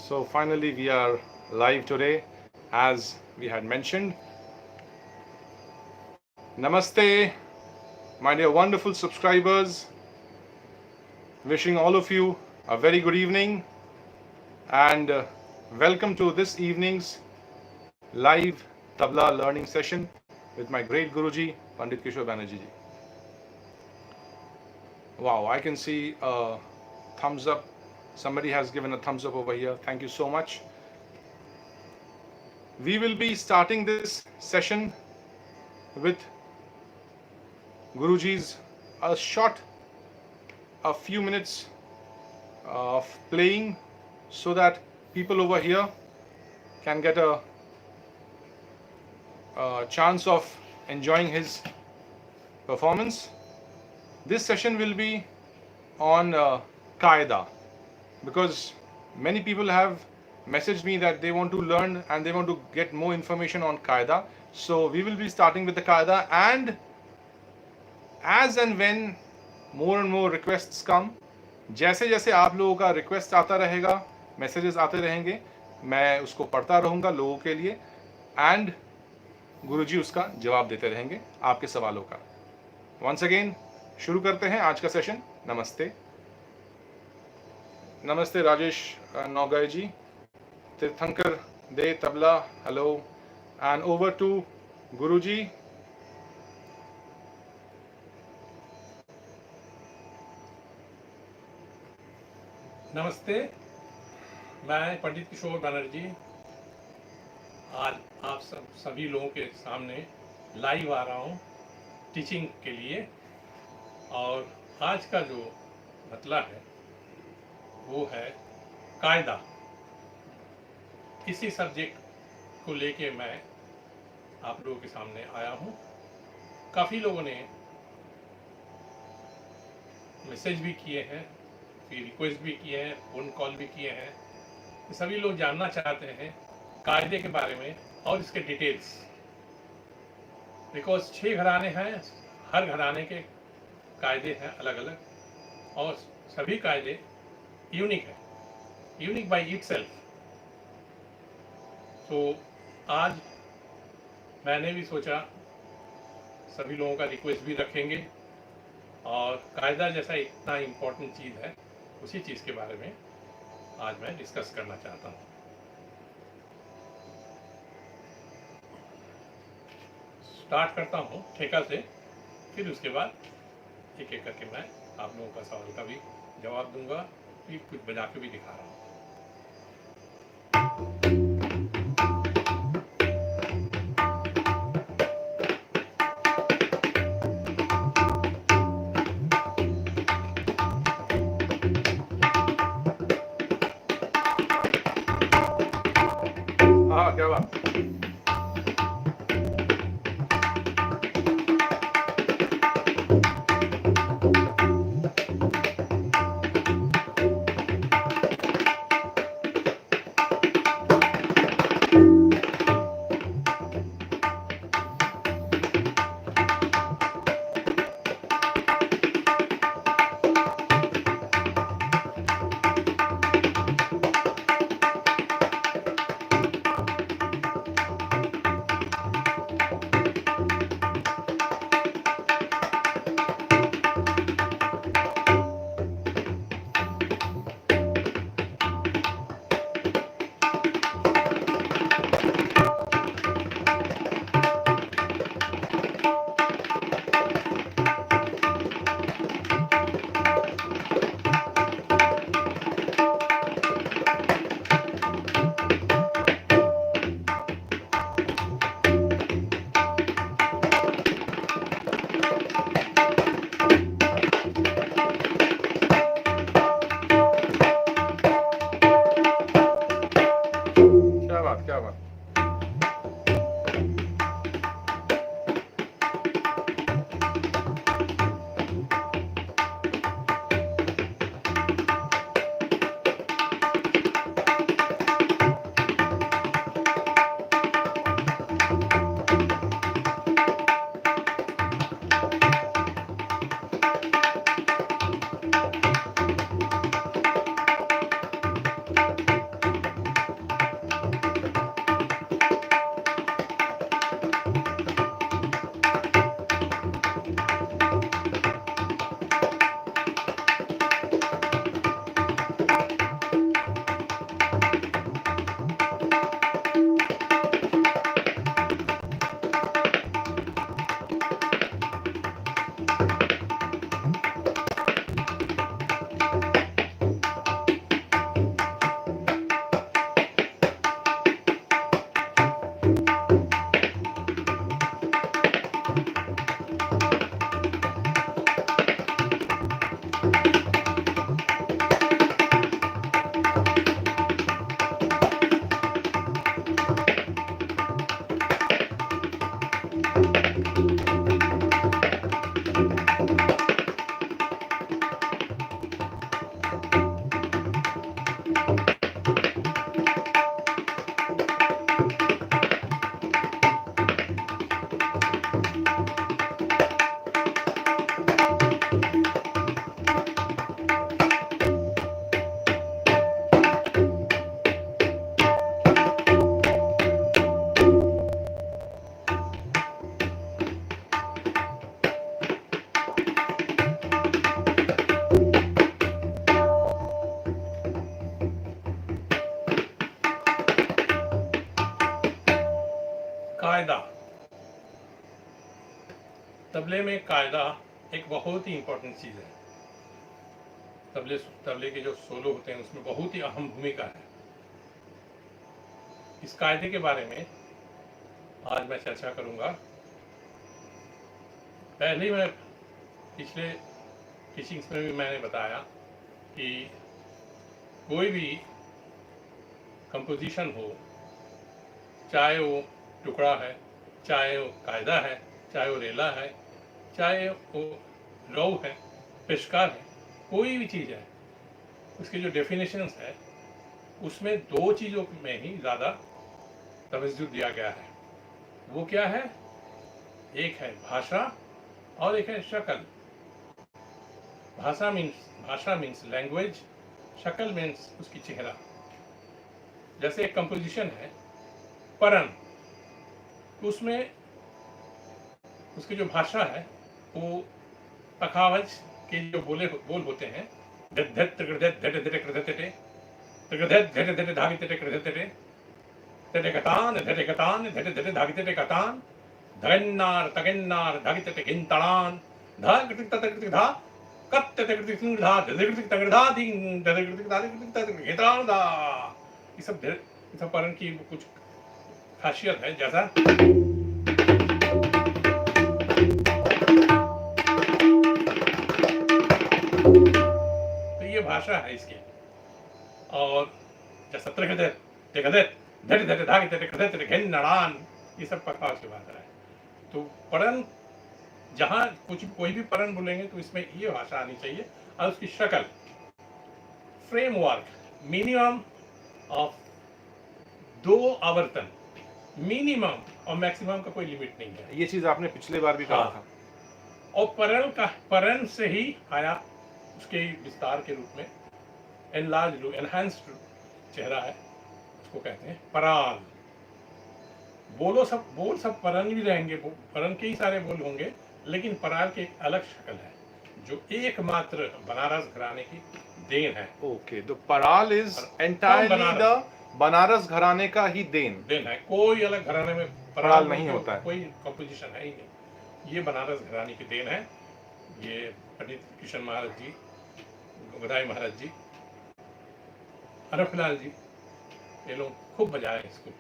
So finally we are live today as we had mentioned. Namaste, my dear wonderful subscribers. Wishing all of you a very good evening and welcome to this evening's live tabla learning session with my great Guruji, Pandit Kishore Banerjee ji. Wow, I can see a thumbs up. Somebody has given a thumbs up over here. Thank you so much. We will be starting this session with Guruji's a few minutes of playing so that people over here can get a chance of enjoying his performance. This session will be on Qaeda because many people have messaged me that they want to learn and they want to get more information on Qaeda. So we will be starting with the Qaeda, and as and when more and more requests come, जैसे जैसे आप लोगों का request आता रहेगा, messages आते रहेंगे, मैं उसको पढ़ता रहूँगा लोगों के लिए एंड गुरुजी उसका जवाब देते रहेंगे आपके सवालों का. वंस अगेन शुरू करते हैं आज का सेशन. नमस्ते. नमस्ते राजेश नौगय ji. Tirthankar De tabla, hello. And over to guruji. नमस्ते, मैं पंडित किशोर बनर्जी आज आप सभी लोगों के सामने लाइव आ रहा हूँ टीचिंग के लिए. और आज का जो मतला है वो है कायदा. इसी सब्जेक्ट को लेके मैं आप लोगों के सामने आया हूँ. काफ़ी लोगों ने मैसेज भी किए हैं, फिर रिक्वेस्ट भी किए हैं, फ़ोन कॉल भी किए हैं. सभी लोग जानना चाहते हैं कायदे के बारे में और इसके डिटेल्स. बिकॉज 6 घराने हैं, हर घराने के कायदे हैं अलग अलग और सभी कायदे यूनिक हैं, यूनिक बाय इटसेल्फ. तो आज मैंने भी सोचा सभी लोगों का रिक्वेस्ट भी रखेंगे और कायदा जैसा इतना इम्पोर्टेंट चीज़ है उसी चीज़ के बारे में आज मैं डिस्कस करना चाहता हूँ. स्टार्ट करता हूँ ठेका से, फिर उसके बाद एक एक करके मैं आप लोगों का सवाल का भी जवाब दूंगा, फिर कुछ बजा के भी दिखा रहा हूँ. हाँ, क्या बात. क्या बात. कायदा। तबले में कायदा एक बहुत ही इंपॉर्टेंट चीज़ है। तबले के जो सोलो होते हैं उसमें बहुत ही अहम भूमिका है। इस कायदे के बारे में आज मैं चर्चा करूंगा। पहले मैं पिछले टीचिंग्स में भी मैंने बताया कि कोई भी कंपोजिशन हो, चाहे वो टुकड़ा है, चाहे वो कायदा है, चाहे वो रेला है, चाहे वो रौ है, पेशकार है, कोई भी चीज़ है, उसके जो डेफिनेशंस है उसमें दो चीज़ों में ही ज़्यादा तवज्जो दिया गया है। वो क्या है? एक है भाषा और एक है शक्ल। भाषा मीन्स लैंग्वेज, शक्ल मीन्स उसकी चेहरा। जैसे एक कंपोजिशन है परन, उसमें उसकी जो भाषा है वो पखावज के जो बोल होते हैं, धगन्नार तगन्नार धागिते गिंतड़ान धागितिक ततगितिक धा कत्ते धा धगितिक तगड़ा दिन धगितिक धागितिक गिंतड़ान धा। ये सब परन की कुछ खासियत है। जैसा तो ये भाषा है इसकी। और जैसा ये सब प्रकार से भाषा है। तो परन जहाँ कोई भी परन बोलेंगे तो इसमें ये भाषा आनी चाहिए। और उसकी शक्ल, फ्रेमवर्क, मिनिमम ऑफ 2 आवर्तन, मिनिमम और मैक्सिमम का कोई लिमिट नहीं है। ये चीज आपने पिछले बार भी कहा था। और परन से ही आया उसके विस्तार के रूप में एनलार्ज लुक, एनहांस्ड चेहरा है, उसको कहते हैं पराल। बोल सब परन भी रहेंगे, परन के ही सारे बोल होंगे, लेकिन पराल की एक अलग शक्ल है जो एकमात्र बनारस घराने की देन है। ओके, तो पराल इज एंटायरली द बनारस घराने का ही देन है। कोई अलग घराने में पराल नहीं होता है, कोई कंपोजिशन है ही नहीं। ये बनारस घराने की देन है। ये पंडित किशन महाराज जी, गदाई महाराज जी, अरफलाल जी, ये लोग खूब बजाए इसको।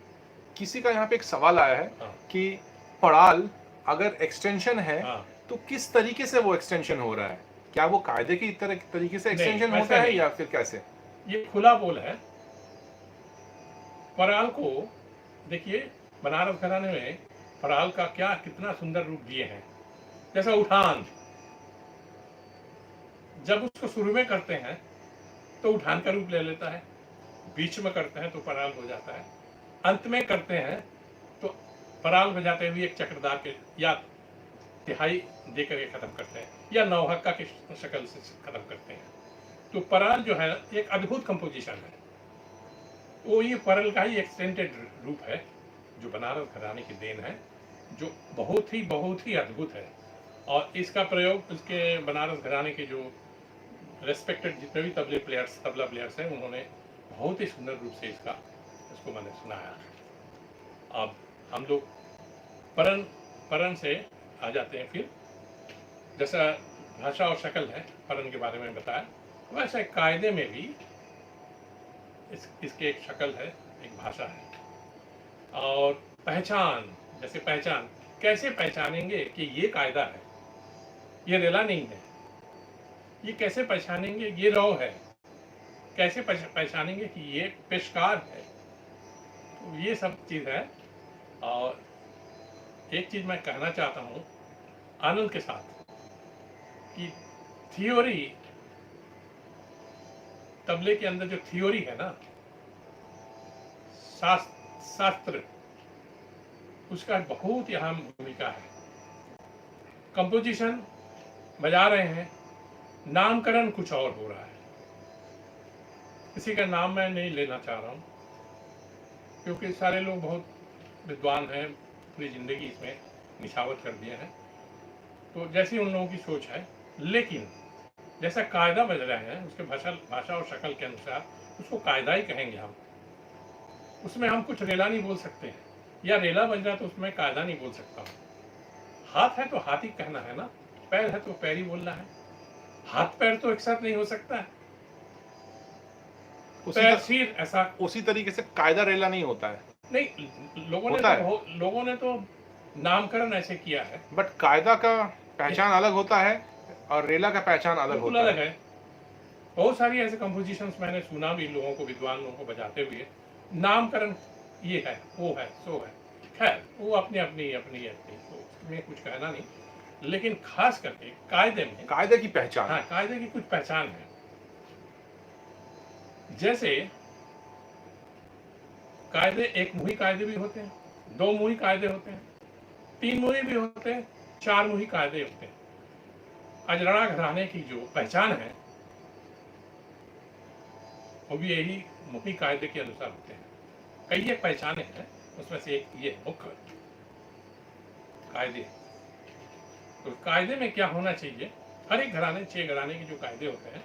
किसी का यहाँ पे एक सवाल आया है कि पड़ाल अगर एक्सटेंशन है तो किस तरीके से वो एक्सटेंशन हो रहा है? क्या वो कायदे की तरीके से एक्सटेंशन होता है या फिर कैसे? ये खुला बोल है। पराल को देखिए, बनारस घराने में पराल का क्या कितना सुंदर रूप दिए हैं। जैसा उठान, जब उसको शुरू में करते हैं तो उठान का रूप ले लेता है, बीच में करते हैं तो पराल हो जाता है, अंत में करते हैं तो पराल बजाते हुए एक चक्रदार के या तिहाई देकर के खत्म करते हैं, या नौहक्का की शक्ल से खत्म करते हैं। तो पराल जो है एक अद्भुत कंपोजिशन है। वो ये पराल का ही एक्सटेंडेड रूप है जो बनारस घराने की देन है, जो बहुत ही अद्भुत है। और इसका प्रयोग उसके बनारस घराने के जो रेस्पेक्टेड जितने भी तबला प्लेयर्स हैं, उन्होंने बहुत ही सुंदर रूप से इसको मैंने सुनाया। अब हम लोग परन से आ जाते हैं। फिर जैसा भाषा और शक्ल है, परन के बारे में बताया, वैसे कायदे में भी इसके एक शक्ल है, एक भाषा है। और पहचान, जैसे पहचान कैसे पहचानेंगे कि ये कायदा है, ये रेला नहीं है, ये कैसे पहचानेंगे ये रौ है, कैसे पहचानेंगे कि ये पेशकार है। तो ये सब चीज़ है। और एक चीज़ मैं कहना चाहता हूँ आनंद के साथ कि थियोरी, तबले के अंदर जो थियोरी है ना, शास्त्र, उसका बहुत ही अहम भूमिका है। कंपोजिशन बजा रहे हैं, नामकरण कुछ और हो रहा है। किसी का नाम मैं नहीं लेना चाह रहा हूँ, क्योंकि सारे लोग बहुत विद्वान हैं, पूरी जिंदगी इसमें निछावर कर दिए हैं, तो जैसी उन लोगों की सोच है। लेकिन जैसा कायदा बज रहे हैं, उसके भाषा और शक्ल के अनुसार उसको कायदा ही कहेंगे हम। उसमें हम कुछ रेला नहीं बोल सकते हैं, या रेला बज रहा तो उसमें कायदा नहीं बोल सकता हूँ। हाथ है तो हाथ ही कहना है ना, पैर है तो पैर ही बोलना है। हाथ पैर तो एक साथ नहीं हो सकता है। पैर सिर ऐसा उसी तरीके से कायदा रेला नहीं होता है। नहीं, होता है। लोगों ने तो नामकरण ऐसे किया है। बट कायदा का पहचान अलग होता है और रेला का पहचान अलग बिल्कुल होता अलग है। बहुत सारी ऐसे कंपोजिशंस मैंने सुना भी लोगों को, विद्वान लोगों को बजाते हुए। नामकरण ये है, वो है, सो है। खैर वो अपनी अपनी तो उसमें कुछ कहना नहीं, लेकिन खास करके कायदे में, कायदे की पहचान। हाँ, कायदे की कुछ पहचान है। जैसे कायदे एक मुही कायदे भी होते हैं, दो मुही कायदे होते हैं, तीन मुही भी होते हैं, चार मुही कायदे होते हैं। अजरड़ा घराने की जो पहचान है वो भी यही मुही कायदे के अनुसार होते हैं। कई एक पहचाने हैं, उसमें से एक ये मुख्य कायदे। तो कायदे में क्या होना चाहिए, हर एक घराने, 6 घराने के जो कायदे होते हैं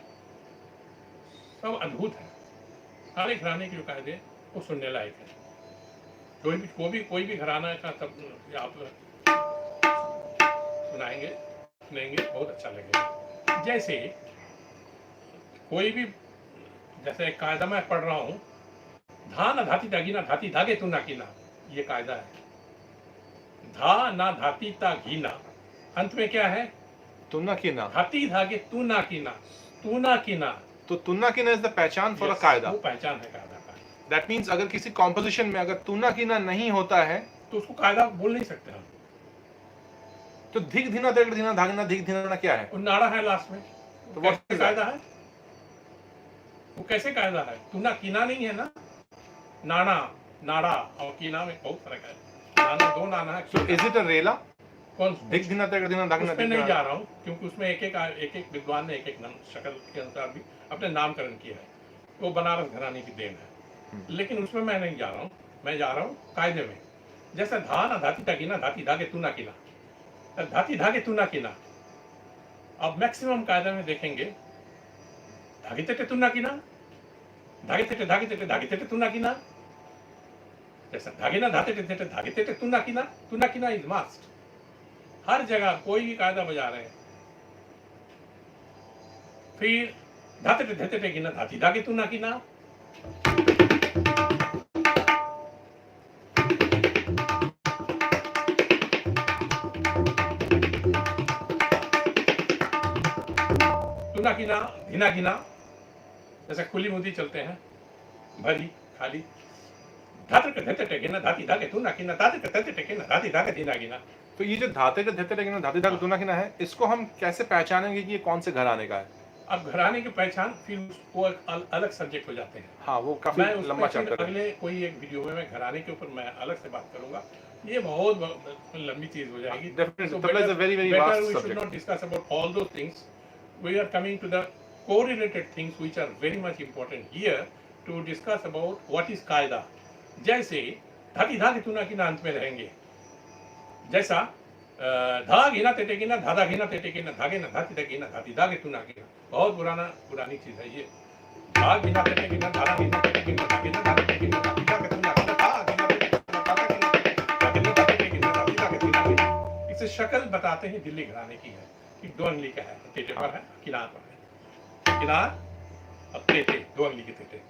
सब अद्भुत है। हर एक घराने के जो कायदे वो सुनने लायक है। कोई भी घराना का तब आप सुनाएंगे, सुनेंगे, बहुत अच्छा लगेगा। जैसे कोई भी, जैसे एक कायदा मैं पढ़ रहा हूँ, धा ना धाती दागी ना धाती धागे तू ना कीना, ये कायदा है। धा ना धाती ता घीना, अंत में क्या है, तुन्ना कीना, धाती धागे तू ना कीना, तू ना कीना। तो तुन्ना कीना इज द पहचान फॉर अ कायदा। वो पहचान है कायदा का। दैट मीन्स अगर किसी कॉम्पोजिशन में अगर तुन्ना कीना नहीं होता है तो उसको कायदा बोल नहीं सकते हम। तो धिक धिना दगड़ धिना धागना धिक धिना क्या है? वो नाड़ा है लास्ट में, तो वो कैसे कायदा है? वो कैसे कायदा है? तुना कीना नहीं है ना, नाड़ा, नाड़ा और कीना में बहुत फर्क है। नाना दो नाना है। सो इज इट अ रेला? कौन धिक धिना दगड़ धिना धागना? उसमें नहीं जा रहा हूँ, क्योंकि उसमें एक विद्वान ने एक शक्ल के अनुसार भी अपने नामकरण किया है। वो बनारस घराने की देन है, लेकिन उसमें मैं नहीं जा रहा हूँ। मैं जा रहा हूँ कायदे में। जैसे धा ना धाती ता कीना, धाती धागे तू ना कीना, धाती धागे तू ना कीना। अब मैक्सिमम कायदे में देखेंगे, धागे तेटे तू ना कीना, धागे तेटे धागे तेटे धागे तेटे तू ना कीना। जैसा धागे ना धाते तेटे धागे तेटे तू ना कीना इज मस्ट। हर जगह कोई भी कायदा बजा रहे हैं, फिर धाते ढेते टे गिना, धाती धागे तू ना कीना। गिना गिना गिना, जैसे खुली मुदी चलते हैं, भरी खाली, धाते ढेते गिना, धाती धागे तू ना कीना, धाते ढेते गिना, धाती धागे गिना गिना। तो ये जो धाते के धते गिना धाती धागे तू ना कीना है, इसको हम कैसे पहचानेंगे कि ये कौन से घराने का है? अब घराने की पहचान फिर वो अलग सब्जेक्ट हो जाते हैं। हाँ, वो काफी लंबा चैप्टर है। अगले कोई एक वीडियो में मैं घराने के ऊपर मैं अलग से बात करूंगा। ये बहुत लंबी चीज हो जाएगी। Definitely, tabla is a very very vast we should subject. not discuss about all those things. We are coming to the correlated things which are very much important here to discuss about what is कायदा। जैसे धाती धागे तुना की अंत में रहेंगे, जैसा धा घिना तेटे गिना, धाधा घिना तेटे गिना, धागे ना धाती धागे गिना, धाती धागे तुना गिना। बहुत पुरानी चीज है ये। धा घिना तेटे गिना, धाधा घिना तेटे गिना, धागे ना धाते तेटे गिना, धाती धागे तुना गिना, धा घिना तेटे गिना, धाधा घिना तेटे गिना, धागे ना धाते तेटे गिना, धाती धागे तुना गिना। इससे शक्ल बताते हैं दिल्ली घराने की है कि 2 अंगली का है, तेटे पर है, किनार पर है, किनार और तेटे, 2 अंगली के तेटे।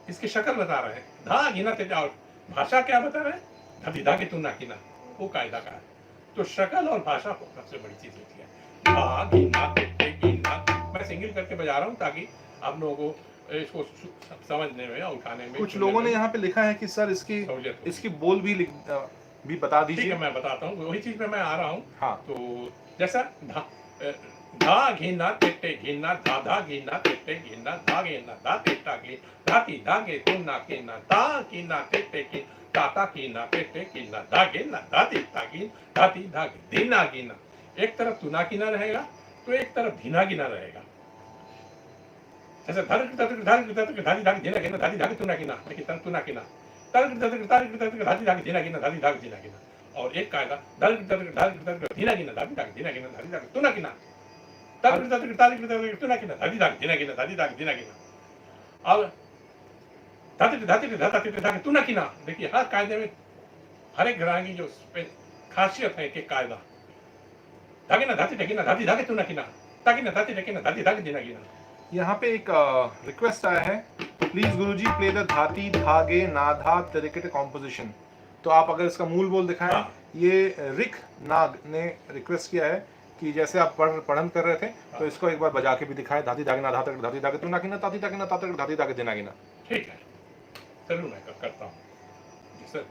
इसकी शक्ल बता रहे हैं। धा घिना तेटे, और भाषा क्या बता रहे हैं? धाती धागे तुना गिना, वो कायदा का है। तो शक्ल और भाषा सबसे बड़ी चीज होती है। धा गिना तेटे गिना, मैं सिंगल करके बजा रहा हूँ ताकि आप लोगों को इसको समझने में और उठाने में। कुछ लोगों ने यहाँ पे लिखा है कि सर इसकी बोल भी बता दीजिए। ठीक है, मैं बताता हूँ, वही चीज पे मैं आ रहा हूँ। हाँ। तो जैसा धा घिना तेटे घिना, धाधा घिना तेटे घिना, धागे ना धा तेटा घी, धाती धागे तुना कीना, धा कीना तेटे की, ताता कीना तेटे कीना, धागे ना धाती धागी, धाती धागे धीना गिना। एक तरफ तुना कीना रहेगा तो एक तरफ धीना गिना रहेगा। जैसे धाती धागे धीना गिना, धाती धागे तुना कीना, लेकिन तुना कीना, धाती धागे धीना गिना, धाती धागे धीना गिना। और एक कायदा धीना गिना, धाती धागे धीना गिना, धाती धागे तुना कीना, तुना कीना, धाती धागे धीना गिना, धाती धागे धीना गिना। अब धाते तू ना किना। देखिए हर कायदे में हर एक घराने की जो खासियत है कि कायदा धागे ना धाते टेकिना धाती धागे तू ना किना ताकि ना धाते टेकिना धाती धागे दिना गिना। यहाँ पे एक रिक्वेस्ट आया है, प्लीज गुरुजी प्ले द धाती धागे नाधा तरिकेट कॉम्पोजिशन। तो आप अगर इसका मूल बोल दिखाएं। हाँ। ये रिक नाग ने रिक्वेस्ट किया है कि जैसे आप पढ़न कर रहे थे तो इसको एक बार बजा के भी दिखाएं, धाती धागे ना धाती धागे तू ना किना ताती धागे ना ताते धाती धागे दिना गिना। ठीक है, जरूर मैं करता हूँ जी सर।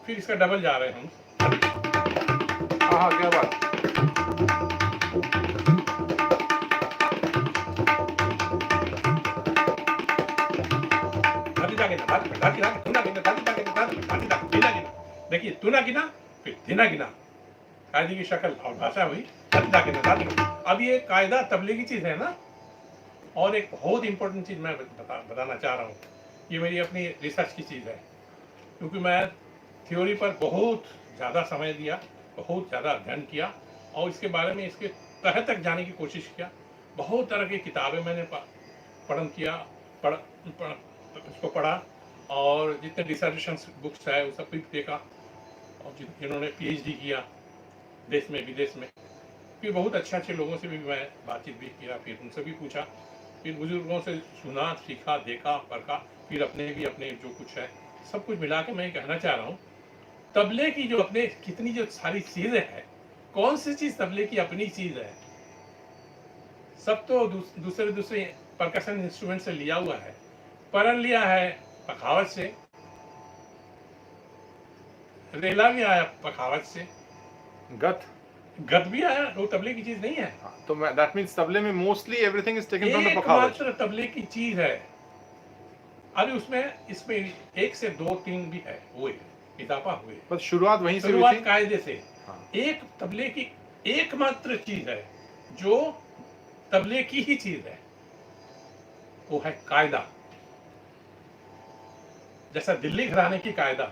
फिर इसका डबल जा रहे हैं हम। हाँ क्या बात। देखिए तू ना गिना फिर दिना गिना, कायदे की शक्ल और भाषा हुई अब ये कायदा तबले की चीज है ना। और एक बहुत इंपॉर्टेंट चीज मैं बताना चाह रहा हूँ, ये मेरी अपनी रिसर्च की चीज है, क्योंकि मैं थ्योरी पर बहुत ज़्यादा समय दिया, बहुत ज़्यादा अध्ययन किया और इसके बारे में इसके तह तक जाने की कोशिश किया। बहुत तरह की किताबें मैंने पढ़न किया, उसको पढ़ा और जितने डिसर्टेशन बुक्स है वो सब भी देखा और जिन्होंने PhD किया देश में विदेश में, फिर बहुत अच्छे लोगों से भी मैं बातचीत भी किया, फिर उनसे भी पूछा, फिर बुजुर्गों से सुना सीखा देखा परखा, फिर अपने जो कुछ है सब कुछ मिला के मैं कहना चाह रहा हूँ तबले की जो अपने कितनी जो सारी चीजें हैं, कौन सी चीज तबले की अपनी चीज है, सब तो दूसरे परकशन इंस्ट्रूमेंट से लिया हुआ है। परन लिया है पखावत से, रेला भी आया पखावत से, गत भी आया, वो तबले की चीज नहीं है। तो दैट मींस तबले में mostly everything is taken from the pakhawaj. एकमात्र तबले की चीज है। अभी इसमें 1 से 2 3 भी है, हुए इजाफा हुए, पर शुरुआत वहीं से हुई थी कायदे से। हाँ। एक तबले की एकमात्र चीज है जो तबले की ही चीज है, वो है कायदा। जैसा दिल्ली घराने की कायदा,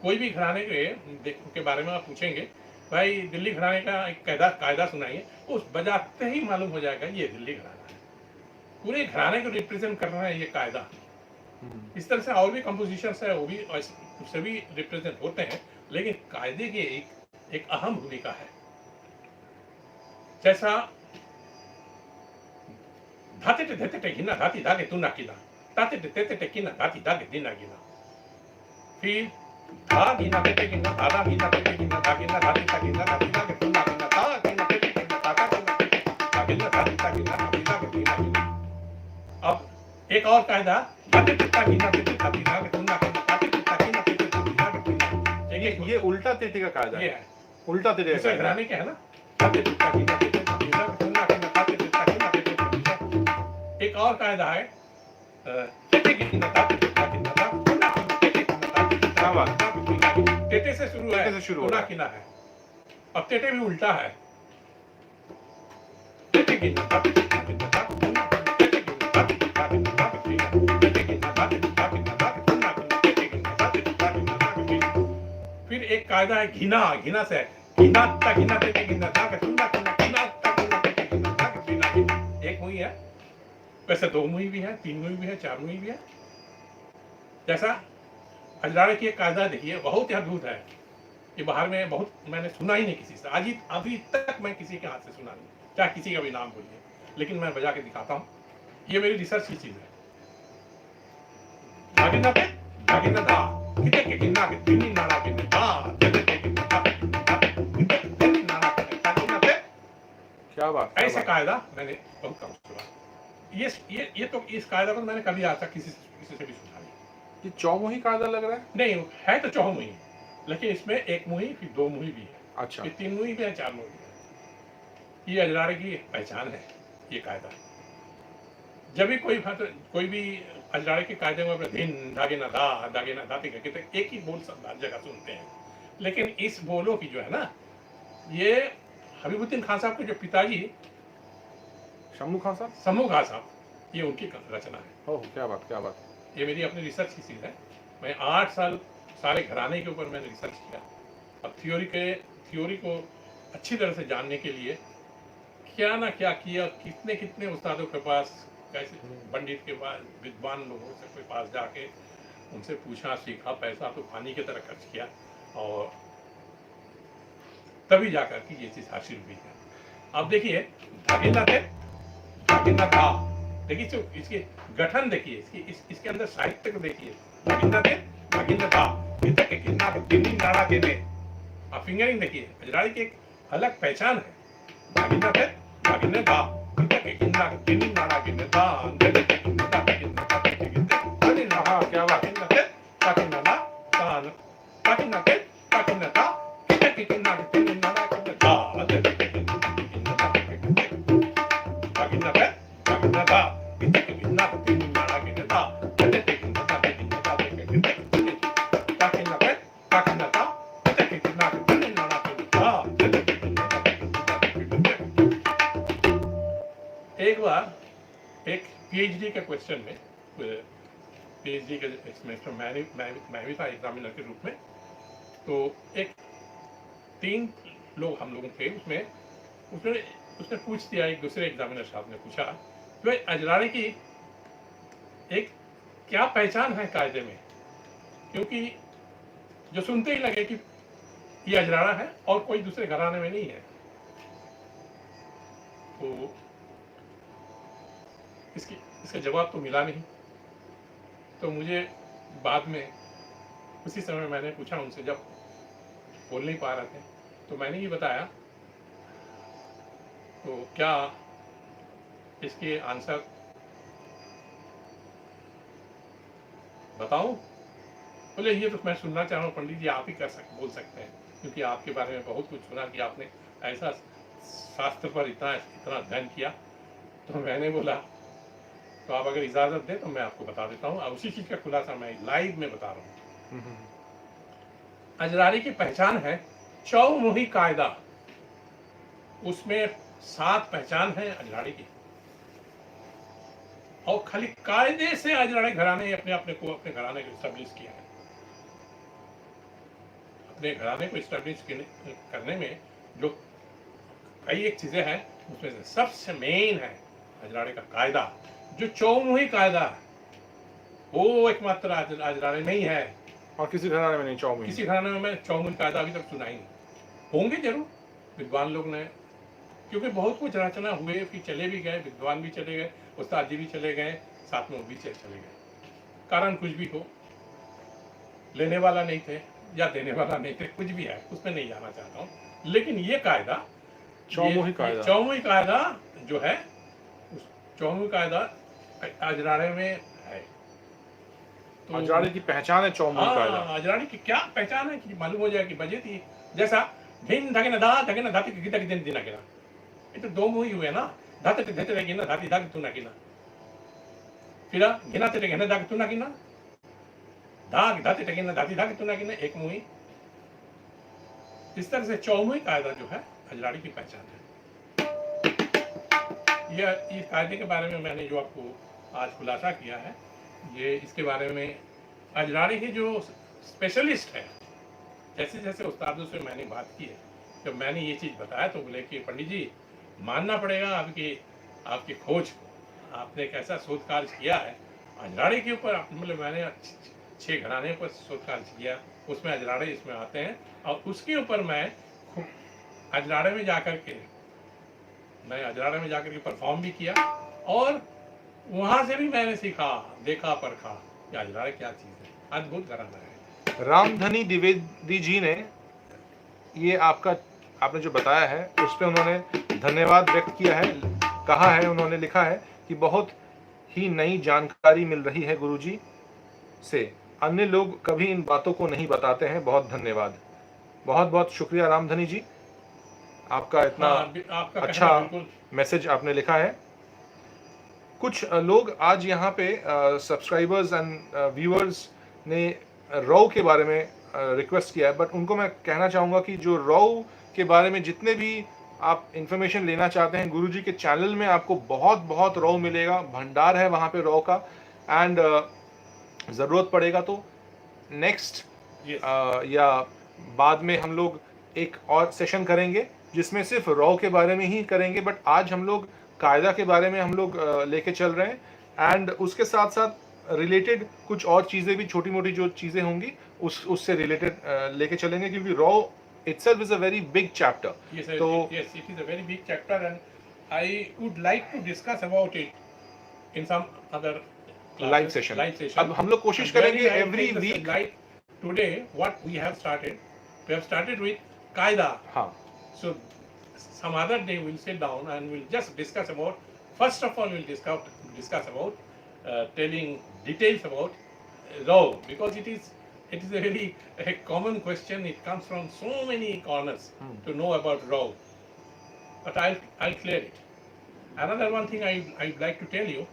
कोई भी घराने के बारे में आप पूछेंगे भाई दिल्ली घराने का एक कायदा सुनाइए, उस बजाते ही मालूम हो जाएगा ये दिल्ली घराना है, पूरे घराने को रिप्रेजेंट कर रहा है ये कायदा। इस तरह से और भी कंपोजिशंस है, वो भी उससे भी रिप्रेजेंट होते हैं, लेकिन कायदे की एक अहम भूमिका है। जैसा धाते टे गिना धाती धागे तू ना गिना, ताते टे गिना धाती धागे दिना गिना, फिर धा गिना टे गिना धादा गिना टे गिना धा गिना धाती ता गिना धाती धागे तू ना गिना ता गिना टे गिना ताता गिना ता गिना धाती ता गिना धाती धागे दिना गिना। अब एक और कायदा, ये उल्टा तेती का कायदा है, उल्टा तेती का घराने के है ना। एक और कायदा है टेटे से शुरू है, किना है। अब टेटे भी उल्टा है, फिर एक कायदा है घिना, घिना से घिना ता घिना टे घिना ता का घिना घिना ता घिना टे घिना ता का घिना घिना। एक मुही है, वैसे 2 मुही भी है, 3 मुही भी है, 4 मुही भी है। जैसा अजराड़े की एक कायदा देखिए, बहुत ही अद्भुत है। ये बाहर में बहुत मैंने सुना ही नहीं किसी से, आज अभी तक मैं किसी के हाथ से सुना नहीं, चाहे किसी का भी नाम बोलिए, लेकिन मैं बजा के दिखाता हूँ। ये मेरी रिसर्च की चीज है। धागिना पे धागिना धा किते के गिना के तिनी नारा के धा तेते के गिना धा किते तिनी नारा के धागिना पे। क्या बात, ऐसा कायदा मैंने बहुत कम सुना। ये तो इस कायदा को मैंने कभी आज तक किसी से भी सुना नहीं। ये चौमुही कायदा लग रहा है? नहीं है तो चौमुही, लेकिन इसमें 1 मुही फिर 2 मुही भी है, अच्छा, फिर 3 मुही भी है, 4 मुही भी है। ये अजराड़े की पहचान है। ये कायदा। जब भी कोई भी अजराड़े के कायदे में अपने धिन धागे ना धाते करके एक ही बोल सब हर जगह सुनते हैं, लेकिन इस बोलों की जो है ना, ये हबीबुद्दीन खान साहब के जो पिताजी शम्भू खान साहब, समूह खान साहब, ये उनकी रचना है। ओह क्या बात, क्या बात। ये मेरी अपनी रिसर्च की चीज़ है। मैं 8 साल सारे घराने के ऊपर मैंने रिसर्च किया। अब थ्योरी को अच्छी तरह से जानने के लिए क्या ना क्या किया, कितने कितने उस्तादों के पास, कैसे पंडित के पास, विद्वान लोगों के पास जाके उनसे पूछा, सीखा, पैसा तो पानी की तरह खर्च किया, और तभी जाकर के ये चीज़ हासिल हुई है। अब देखिए, धागेनाथ है, धागेनाथ था, देखिए जो इसके गठन देखिए, इसके अंदर साहित्य को देखिए, धागेनाथ है, धागेनाथ था, इधर के किन्ना दिल्ली नाड़ा के ने, आप फिंगरिंग देखिए, अजराड़ी की एक अलग पहचान है। धागेनाथ है, धागेनाथ था, इधर के किन्ना दिल्ली नाड़ा के ने था, अंदर के किन्ना था, हाँ क्या बात। एक बार एक पीएचडी के क्वेश्चन में, पीएचडी के सेमेस्टर मैं भी था एग्जामिनर के रूप में, तो एक 3 लोग हम लोग थे उसने पूछ दिया, एक दूसरे एग्जामिनर साहब ने पूछा कि भाई अजराड़े की एक क्या पहचान है कायदे में, क्योंकि जो सुनते ही लगे कि ये अजराड़ा है और कोई दूसरे घराने में नहीं है। तो इसका जवाब तो मिला नहीं। तो मुझे बाद में उसी समय मैंने पूछा उनसे, जब बोल नहीं पा रहे थे, तो मैंने ये बताया, तो क्या इसके आंसर बताऊं? बोले ये तो मैं सुनना चाह रहा हूँ पंडित जी, आप ही बोल सकते हैं, क्योंकि आपके बारे में बहुत कुछ सुना कि आपने ऐसा शास्त्र पर इतना अध्ययन किया। तो मैंने बोला तो आप अगर इजाजत दें तो मैं आपको बता देता हूँ, उसी चीज का खुलासा मैं लाइव में बता रहा हूँ। अजराड़ी की पहचान है चौमुही कायदा, उसमें 7 पहचान है अजराड़ी की, और खाली कायदे से अजराड़ी घराने अपने घराने को इस्टेब्लिश किया है। अपने घराने को इस्टेब्लिश करने में जो कई एक चीजें हैं, उसमें से सबसे मेन है अजराड़े का कायदा, जो चौमुही कायदा है, वो एकमात्र अजराड़े नहीं है, और किसी घराने में नहीं चौमुही। किसी घराने में मैं चौमुही कायदा अभी तक सुना ही नहीं। होंगे जरूर विद्वान लोग ने, क्योंकि बहुत कुछ रचना हुए, फिर चले भी गए, विद्वान भी चले गए, उस्ताद जी भी चले गए, साथ में वो भी चले गए, कारण कुछ भी हो, लेने वाला नहीं थे या देने वाला नहीं थे, कुछ भी है, उसमें नहीं जाना चाहता हूँ। लेकिन ये कायदा, चौमुही कायदा जो है, चौमुही कायदा अजराड़े में है। तो अजराड़े की पहचान है चौमुही कायदा। अजराड़े की क्या पहचान है कि मालूम हो जाए कि बजे थी, जैसा भिन्न धागे ना धाती की गीता की दिन दिना गिना, ये तो 2 मुही हुए ना, धाते धते रहेगी ना, धाती धागे तू ना गिना, फिर गिना ते गिना धागे तू ना गिना, धाग धाते गिना धाती धागे तू ना गिना, एक मुही। इस तरह से चौमुही कायदा जो है अजराड़ी की पहचान है। ये इस कायदे के बारे में मैंने जो आपको आज खुलासा किया है, ये इसके बारे में अजराड़ी के जो स्पेशलिस्ट है, जैसे जैसे उस्तादों से मैंने बात की है, जब मैंने ये चीज़ बताया तो बोले कि पंडित जी मानना पड़ेगा आपकी खोज को, आपने एक ऐसा शोध कार्य किया है अजराड़े के ऊपर। मतलब मैंने 6 घराने पर शोध कार्य किया, उसमें अजराड़े इसमें आते हैं, और उसके ऊपर मैं अजराड़े में जाकर के परफॉर्म भी किया, और वहाँ से भी मैंने सीखा, देखा, परखा कि अजराड़े क्या चीज़ है, अद्भुत घराना है। रामधनी द्विवेदी जी ने ये आपने जो बताया है उस पर उन्होंने धन्यवाद व्यक्त किया है, कहा है, उन्होंने लिखा है कि बहुत ही नई जानकारी मिल रही है गुरुजी से, अन्य लोग कभी इन बातों को नहीं बताते हैं। बहुत धन्यवाद, बहुत बहुत शुक्रिया रामधनी जी, आपका इतना आपका अच्छा मैसेज आपने लिखा है। कुछ लोग आज यहाँ पे सब्सक्राइबर्स एंड व्यूअर्स ने रॉ के बारे में रिक्वेस्ट किया है, बट उनको मैं कहना चाहूँगा कि जो रॉ के बारे में जितने भी आप इंफॉर्मेशन लेना चाहते हैं, गुरुजी के चैनल में आपको बहुत बहुत रॉ मिलेगा, भंडार है वहाँ पे रॉ का। एंड ज़रूरत पड़ेगा तो नेक्स्ट Yes. या बाद में हम लोग एक और सेशन करेंगे जिसमें सिर्फ रॉ के बारे में ही करेंगे, बट आज हम लोग कायदा के बारे में हम लोग लेके चल रहे हैं। एंड उसके साथ साथ रिलेटेड कुछ और चीज़ें भी, छोटी मोटी जो चीज़ें होंगी उससे रिलेटेड लेके चलेंगे, क्योंकि raw itself is a very big chapter. Yes, तो yes, it is a very big chapter, and I would like to discuss about it in some other classes, live session, live session. अब हम लोग कोशिश And करेंगे wherein I every take the week. like today what we have started with Qaida. हाँ, So some other day we'll sit down and we'll just discuss about. First of all, we'll discuss about telling details about law, because it is a very a common question. It comes from so many corners to know about law. But I'll clear it. Another one thing I'd like to tell you.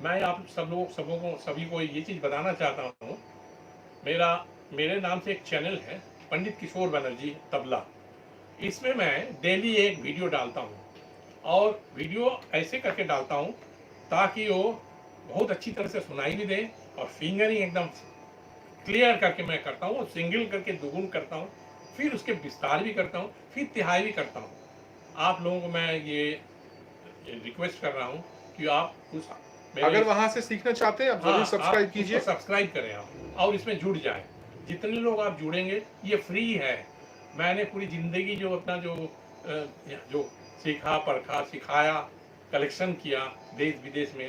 मैं आप सभी को ये चीज़ बताना चाहता हूँ। मेरे नाम से एक चैनल है पंडित किशोर बनर्जी तबला। इसमें मैं डेली एक वीडियो डालता हूँ, और वीडियो ऐसे करके डालता हूँ ताकि वो बहुत अच्छी तरह से सुनाई भी दे, और फिंगरिंग एकदम क्लियर करके मैं करता हूँ, सिंगल करके दुगुन करता हूँ, फिर उसके विस्तार भी करता हूँ, फिर तिहाई भी करता हूँ। आप लोगों को मैं ये रिक्वेस्ट कर रहा हूँ कि आप उस अगर वहां से सीखना चाहते हैं आप जरूर सब्सक्राइब कीजिए, सब्सक्राइब करें आप, और इसमें जुड़ जाएं। जितने लोग आप जुड़ेंगे, ये फ्री है। मैंने पूरी जिंदगी जो अपना जो सीखा, परखा, सिखाया, कलेक्शन किया देश विदेश में,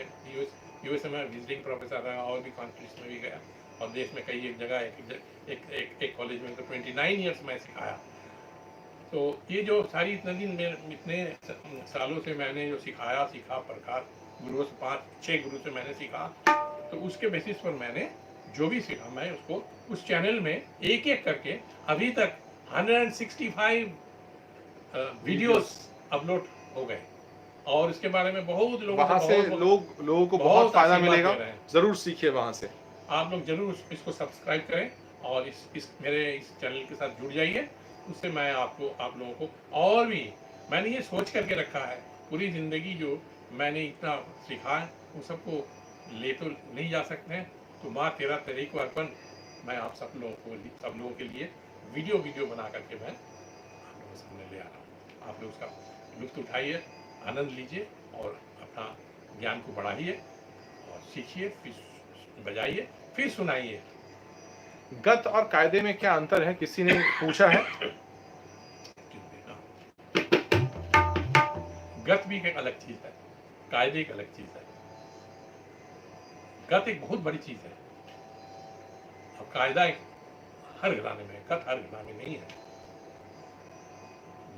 यूएस में विजिटिंग प्रोफेसर रहा, और भी कंट्रीज में भी गया, और देश में कई एक जगह एक कॉलेज में तो 29 ईयर्स मैं सिखाया। तो ये जो सारी इतने सालों से मैंने जो सिखाया, सीखा, परखा, गुरुओं से 5-6 गुरु से मैंने सीखा, तो उसके बेसिस पर मैंने जो भी सीखा मैं उसको उस चैनल में एक एक करके अभी तक 165 वीडियोस अपलोड हो गए, और इसके बारे में बहुत लोगों वहां से लोगों को बहुत फायदा मिलेगा। जरूर सीखिए वहां से। आप लोग जरूर इसको सब्सक्राइब करें, और मेरे इस चैनल के साथ जुड़ जाइए। उससे मैं आप लोगों को और भी, मैंने ये सोच करके रखा है, पूरी ज़िंदगी जो मैंने इतना सीखा है वो सबको ले तो नहीं जा सकते हैं, तो माँ तेरा तेरे को अर्पण मैं आप सब लोगों के लिए वीडियो बना करके मैं आप लोगों के सामने ले आ रहा हूँ। आप लोग उसका लुत्फ उठाइए, आनंद लीजिए, और अपना ज्ञान को बढ़ाइए, और सीखिए, फिर बजाइए, फिर सुनाइए। गत और कायदे में क्या अंतर है, किसी ने पूछा है। गत भी एक अलग चीज है, कायदे एक अलग चीज है। गत एक बहुत बड़ी चीज है, और कायदा एक हर घराने में, गत हर घराने में नहीं है।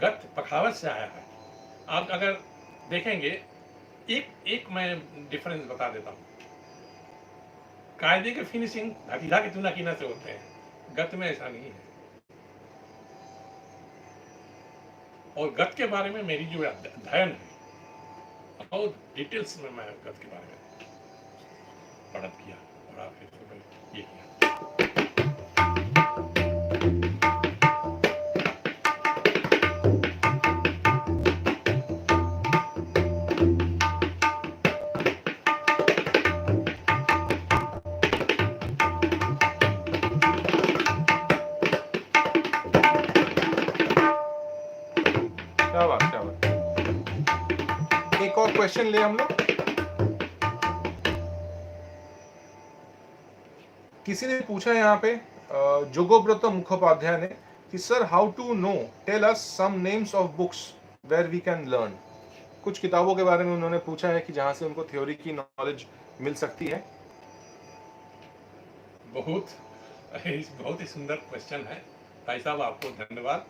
गत पखावत से आया है। आप अगर देखेंगे, एक मैं डिफरेंस बता देता हूँ। कायदे के फिनिशिंग ढीला के तुना कीना से होते हैं, गत में ऐसा नहीं है। और गत के बारे में मेरी जो अध्ययन है, और डिटेल्स में मैं गत के बारे में पढ़त किया, और फिर ये किया। क्या बात। एक और क्वेश्चन ले हम लोग। किसी ने पूछा यहाँ पे जोगोब्रत मुखोपाध्याय ने कि sir how to know, tell us some names of books where we can learn. कुछ किताबों के बारे में उन्होंने पूछा है कि जहाँ से उनको थ्योरी की नॉलेज मिल सकती है। बहुत ही सुंदर क्वेश्चन है भाई साहब, आपको धन्यवाद।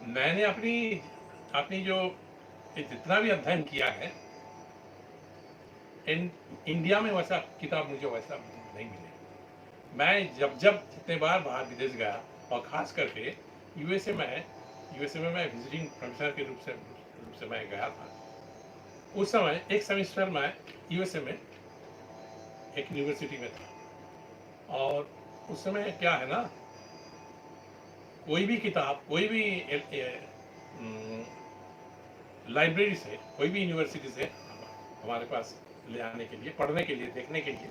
मैंने अपनी जो जितना भी अध्ययन किया है, इंडिया में वैसा किताब मुझे वैसा नहीं मिले। मैं जब जितने बार बाहर विदेश गया, और खास करके यूएसए में मैं विजिटिंग प्रोफेसर के रूप से मैं गया था, उस समय एक सेमेस्टर में यूएसए में एक यूनिवर्सिटी में था, और उस समय क्या है ना, कोई भी किताब, कोई भी लाइब्रेरी से, कोई भी यूनिवर्सिटी से हमारे पास ले आने के लिए, पढ़ने के लिए, देखने के लिए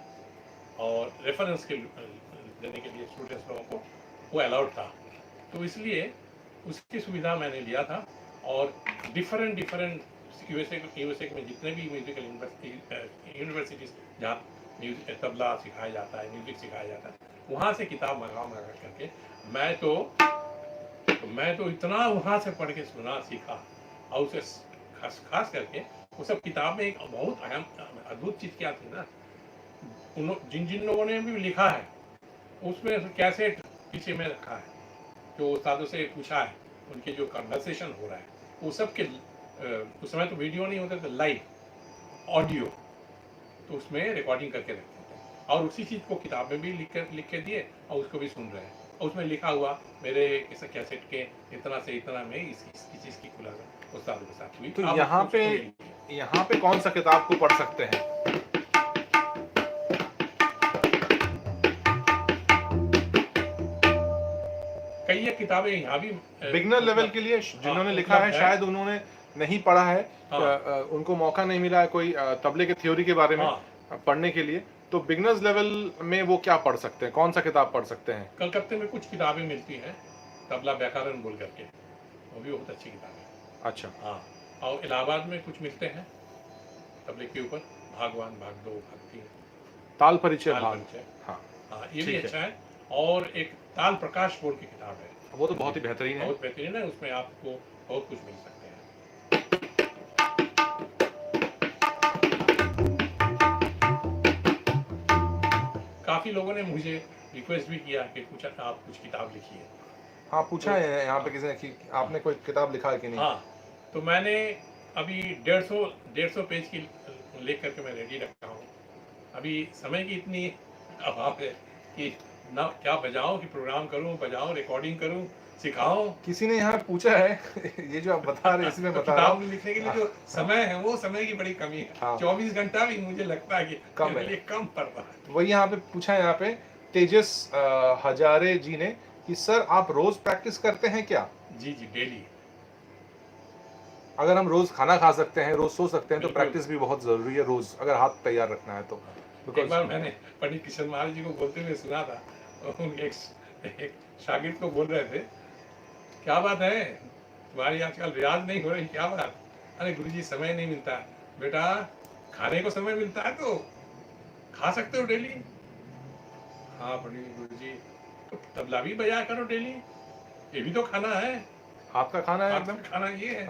और रेफरेंस के देने के लिए स्टूडेंट्स लोगों को वो अलाउड था। तो इसलिए उसकी सुविधा मैंने लिया था, और डिफरेंट यूएसए में जितने भी म्यूजिकल यूनिवर्सिटीज जहाँ म्यूजिक, तबला सिखाया जाता है, म्यूजिक सिखाया जाता है, वहाँ से किताब मंगा करके मैं तो इतना वहाँ से पढ़ के सुना, सीखा, और उसे खास करके वो सब किताब में एक बहुत अहम अद्भुत चीज़ क्या थी ना, जिन लोगों ने भी लिखा है उसमें कैसेट पीछे में रखा है, जो उस्तादों से पूछा है, उनके जो कन्वर्सेशन हो रहा है वो सब के, उस समय तो वीडियो नहीं होता था, लाइव ऑडियो, तो उसमें रिकॉर्डिंग करके रखते थे, और उसी चीज़ को किताब में भी लिख के दिए, और उसको भी सुन रहे हैं, और उसमें लिखा हुआ मेरे इस कैसेट के इतना से इतना में इसकी चीज़ की खुलासा उस्तादों के साथ हुई। तो यहाँ पे कौन सा किताब को पढ़ सकते हैं? कई एक किताबें यहाँ भी बिगनर लेवल के लिए जिन्होंने लिखा है, शायद उन्होंने नहीं पढ़ा है, उनको मौका नहीं मिला है कोई तबले के थ्योरी के बारे में पढ़ने के लिए, तो बिगनर्स लेवल में वो क्या पढ़ सकते हैं, कौन सा किताब पढ़ सकते हैं? कलकत्ते में कुछ किताबें मिलती हैं, तबला व्याकरण बोल करके, वो भी बहुत अच्छी किताब है। अच्छा। हाँ, और इलाहाबाद में कुछ मिलते हैं तबले के ऊपर, भाग 1, भाग 2, भाग 3, ताल परिचय भाग। हाँ हाँ, ये भी अच्छा है। और एक ताल प्रकाश बोल की किताब है, वो तो बहुत ही बेहतरीन है, बहुत बेहतरीन है, उसमें आपको बहुत कुछ मिल सकते हैं। काफी लोगों ने मुझे रिक्वेस्ट भी किया कि कुछ आप कुछ किताब लिखिए। हाँ, पूछा है यहाँ पे किसी ने कि आपने कोई किताब लिखा है कि नहीं? हाँ, तो मैंने अभी 150 पेज की लिख करके मैं रेडी रखा हूँ। अभी समय की इतनी अभाव है कि ना क्या बजाऊं, कि प्रोग्राम करूं, बजाऊं, रिकॉर्डिंग करूं, सिखाऊं। किसी ने यहाँ पूछा है ये जो आप बता रहे हैं इसमें बता रहा हूँ, लिखने के लिए जो समय है वो समय की बड़ी कमी है। हाँ। 24 घंटा भी मुझे लगता है कि कम है, कम पड़ रहा है। वही यहाँ पे पूछा है, यहाँ पे तेजस हजारे जी ने कि सर आप रोज प्रैक्टिस करते हैं क्या? जी जी, डेली। अगर हम रोज खाना खा सकते हैं, रोज सो सकते हैं, तो बिल्कुल। प्रैक्टिस भी बहुत जरूरी है, रोज अगर हाथ तैयार रखना है तो। एक बार मैंने पंडित किशन महाराज जी को बोलते हुए सुना था, उनके एक शागिर्द को बोल रहे थे, क्या बात है तुम्हारी आजकल रियाज नहीं हो रही, क्या बात? अरे गुरुजी समय नहीं मिलता। बेटा खाने को समय मिलता है तो खा सकते हो डेली। हाँ पंडित गुरुजी, तो तबला भी बजा करो डेली, ये भी तो खाना है, हाथ का खाना है, एकदम खाना ये है।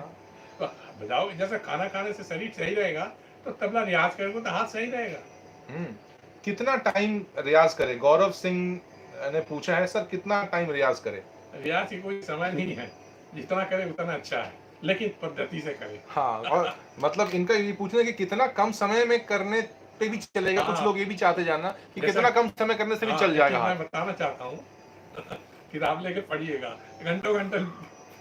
तो बजाओ, जैसे खाना खाने से शरीर सही रहेगा तो तबला रियाज करोगे तो हाथ सही रहेगा। कितना टाइम रियाज करे? गौरव सिंह ने पूछा है, सर कितना टाइम रियाज करे? रियाज की कोई समय नहीं है, जितना करे उतना अच्छा है, लेकिन पद्धति से करे। हाँ, और मतलब इनका ये पूछना कि कितना कम समय में करने पे भी चलेगा। कुछ लोग ये भी चाहते जानना कि कितना कम समय करने से भी चल जाएगा। मैं बताना चाहता हूँ, किताब लेके पढ़िएगा, घंटों घंटों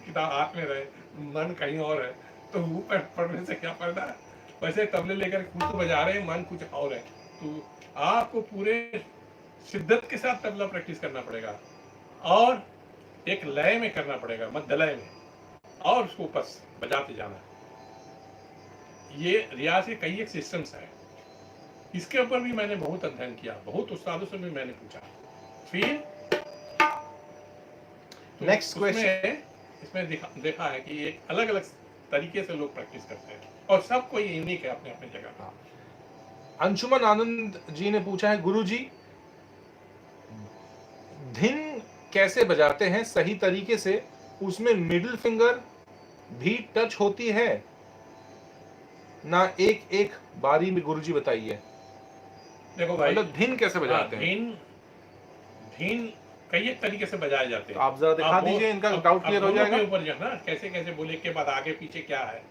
किताब हाथ में रहे, मन कहीं और है, तो वो पढ़ने से क्या फायदा है? वैसे तबले लेकर खुद तो बजा रहे हैं, मन कुछ और है, तो आपको पूरे शिद्दत के साथ तबला प्रैक्टिस करना पड़ेगा, और एक लय में करना पड़ेगा, मध्य लय में, और उसको बस बजाते जाना। ये रियाज के कई एक सिस्टम्स है, इसके ऊपर भी मैंने बहुत अध्ययन किया, बहुत उस्तादों से भी मैंने पूछा। फिर नेक्स्ट क्वेश्चन, इसमें देखा है कि एक अलग अलग तरीके से लोग प्रैक्टिस करते हैं, और सब कोई यूनिक है अपने अपने जगह। अंशुमन आनंद जी ने पूछा है, गुरुजी धिन कैसे बजाते हैं सही तरीके से? उसमें मिडिल फिंगर भी टच होती है ना? एक एक बारी में गुरुजी बताइए। देखो भाई, मतलब धिन कैसे बजाते हैं? धिन कई एक तरीके से बजाए जाते हैं। आप जरा दिखा दीजिए, इनका डाउट क्लियर हो जाएगा। ऊपर जो है ना, कैसे कैसे बोले के बाद आगे पीछे क्या है,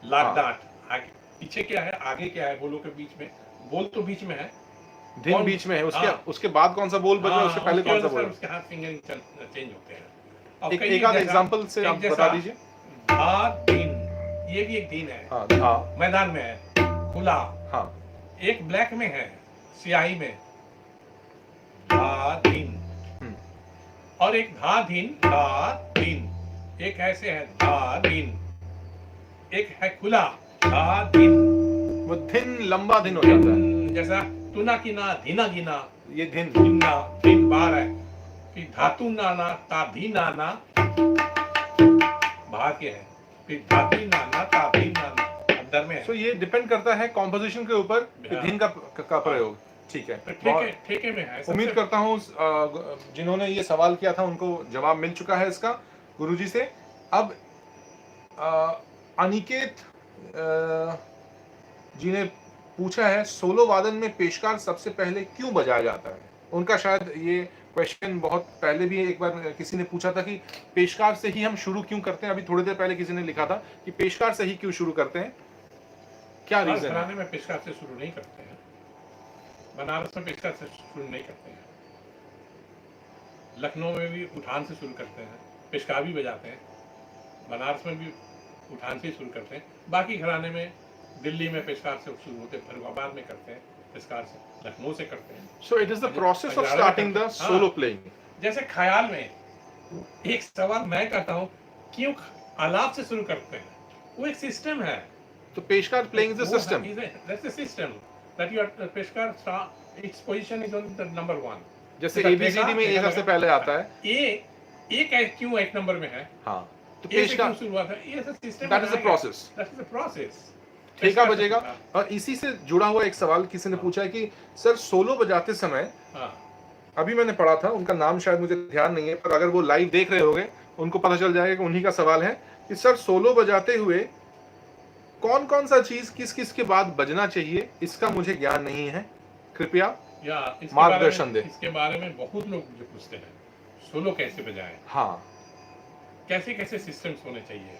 लाट डांट, आगे पीछे क्या है, आगे क्या है, बोलों के बीच में, बोल तो बीच में है, धिन बीच में है, उसके बाद कौन सा बोल बज रहा है, उससे पहले कौन सा बोल? उसके हाथ फिंगरिंग चेंज होते हैं। एक आध एग्जांपल से आप बता दीजिए। धा दिन, ये भी एक दिन है, हाँ धा, मैदान में है, खुला। हाँ एक ब्लैक में है, स्याही में, धा दिन। हम्म, और एक धा दिन, धा दिन। एक ऐसे है धा दिन, एक है खुला, धा दिन। वो दिन लंबा दिन हो जाता है, जैसा तुना किना धीना गिना, ये दिन। गिनना दिन बार है। फिर धातु नाना ता भी नाना, बाहर के है। फिर धातु नाना ता भी नाना, अंदर में है। सो ये डिपेंड करता है कॉम्पोजिशन के ऊपर कि हाँ। दिन का प्रयोग। ठीक है, तो बहुत- ठेके में है। उम्मीद सबसे- करता हूँ जिन्होंने ये सवाल किया था उनको जवाब मिल चुका है इसका गुरुजी से। अब अनिकेत जी ने पूछा है, सोलो वादन में पेशकार सबसे पहले क्यों बजाया जाता है? उनका शायद ये क्वेश्चन बहुत पहले भी एक बार किसी ने पूछा था कि पेशकार से ही हम शुरू क्यों करते हैं। अभी थोड़ी देर पहले किसी ने लिखा था कि पेशकार से ही क्यों शुरू करते हैं, क्या हर रीजन है? घराने में पेशकार से शुरू नहीं करते हैं। बनारस में पेशकार से शुरू नहीं करते हैं। लखनऊ में भी उठान से शुरू करते हैं, पेशकार भी बजाते हैं। बनारस में भी उठान से ही शुरू करते हैं। बाकी घराने में दिल्ली में पेशकार से शुरू होते हैं, फरीदाबाद में करते हैं पेशकार से, लखनऊ से करते हैं। So it is the process of starting the solo playing. जैसे ख्याल में एक सवाल मैं करता हूँ, क्यों आलाप से शुरू करते हैं? वो एक सिस्टम है। तो peshkar playing is the system. That's the system that you are peshkar its position is on the number 1. जैसे एबीसीडी में ए सबसे पहले आता है। ए क्यों एक नंबर में है? हाँ, तो ए से पेशकार क्यों शुरुआत है? ये सब system that is the process. That is the process. ठेका बजेगा। और इसी से जुड़ा हुआ एक सवाल किसी ने पूछा है कि सर सोलो बजाते समय, हाँ, अभी मैंने पढ़ा था, उनका नाम शायद मुझे ध्यान नहीं है, पर अगर वो लाइव देख रहे होंगे उनको पता चल जाएगा कि उन्हीं का सवाल है कि सर सोलो बजाते हुए कौन कौन सा चीज किस किस के बाद बजना चाहिए, इसका मुझे ज्ञान नहीं है, कृपया या इसके मार्गदर्शन बारे में- दे। इसके बारे में बहुत लोग मुझे पूछते हैं, सोलो कैसे बजाएं, हाँ, कैसे कैसे सिस्टम्स होने चाहिए।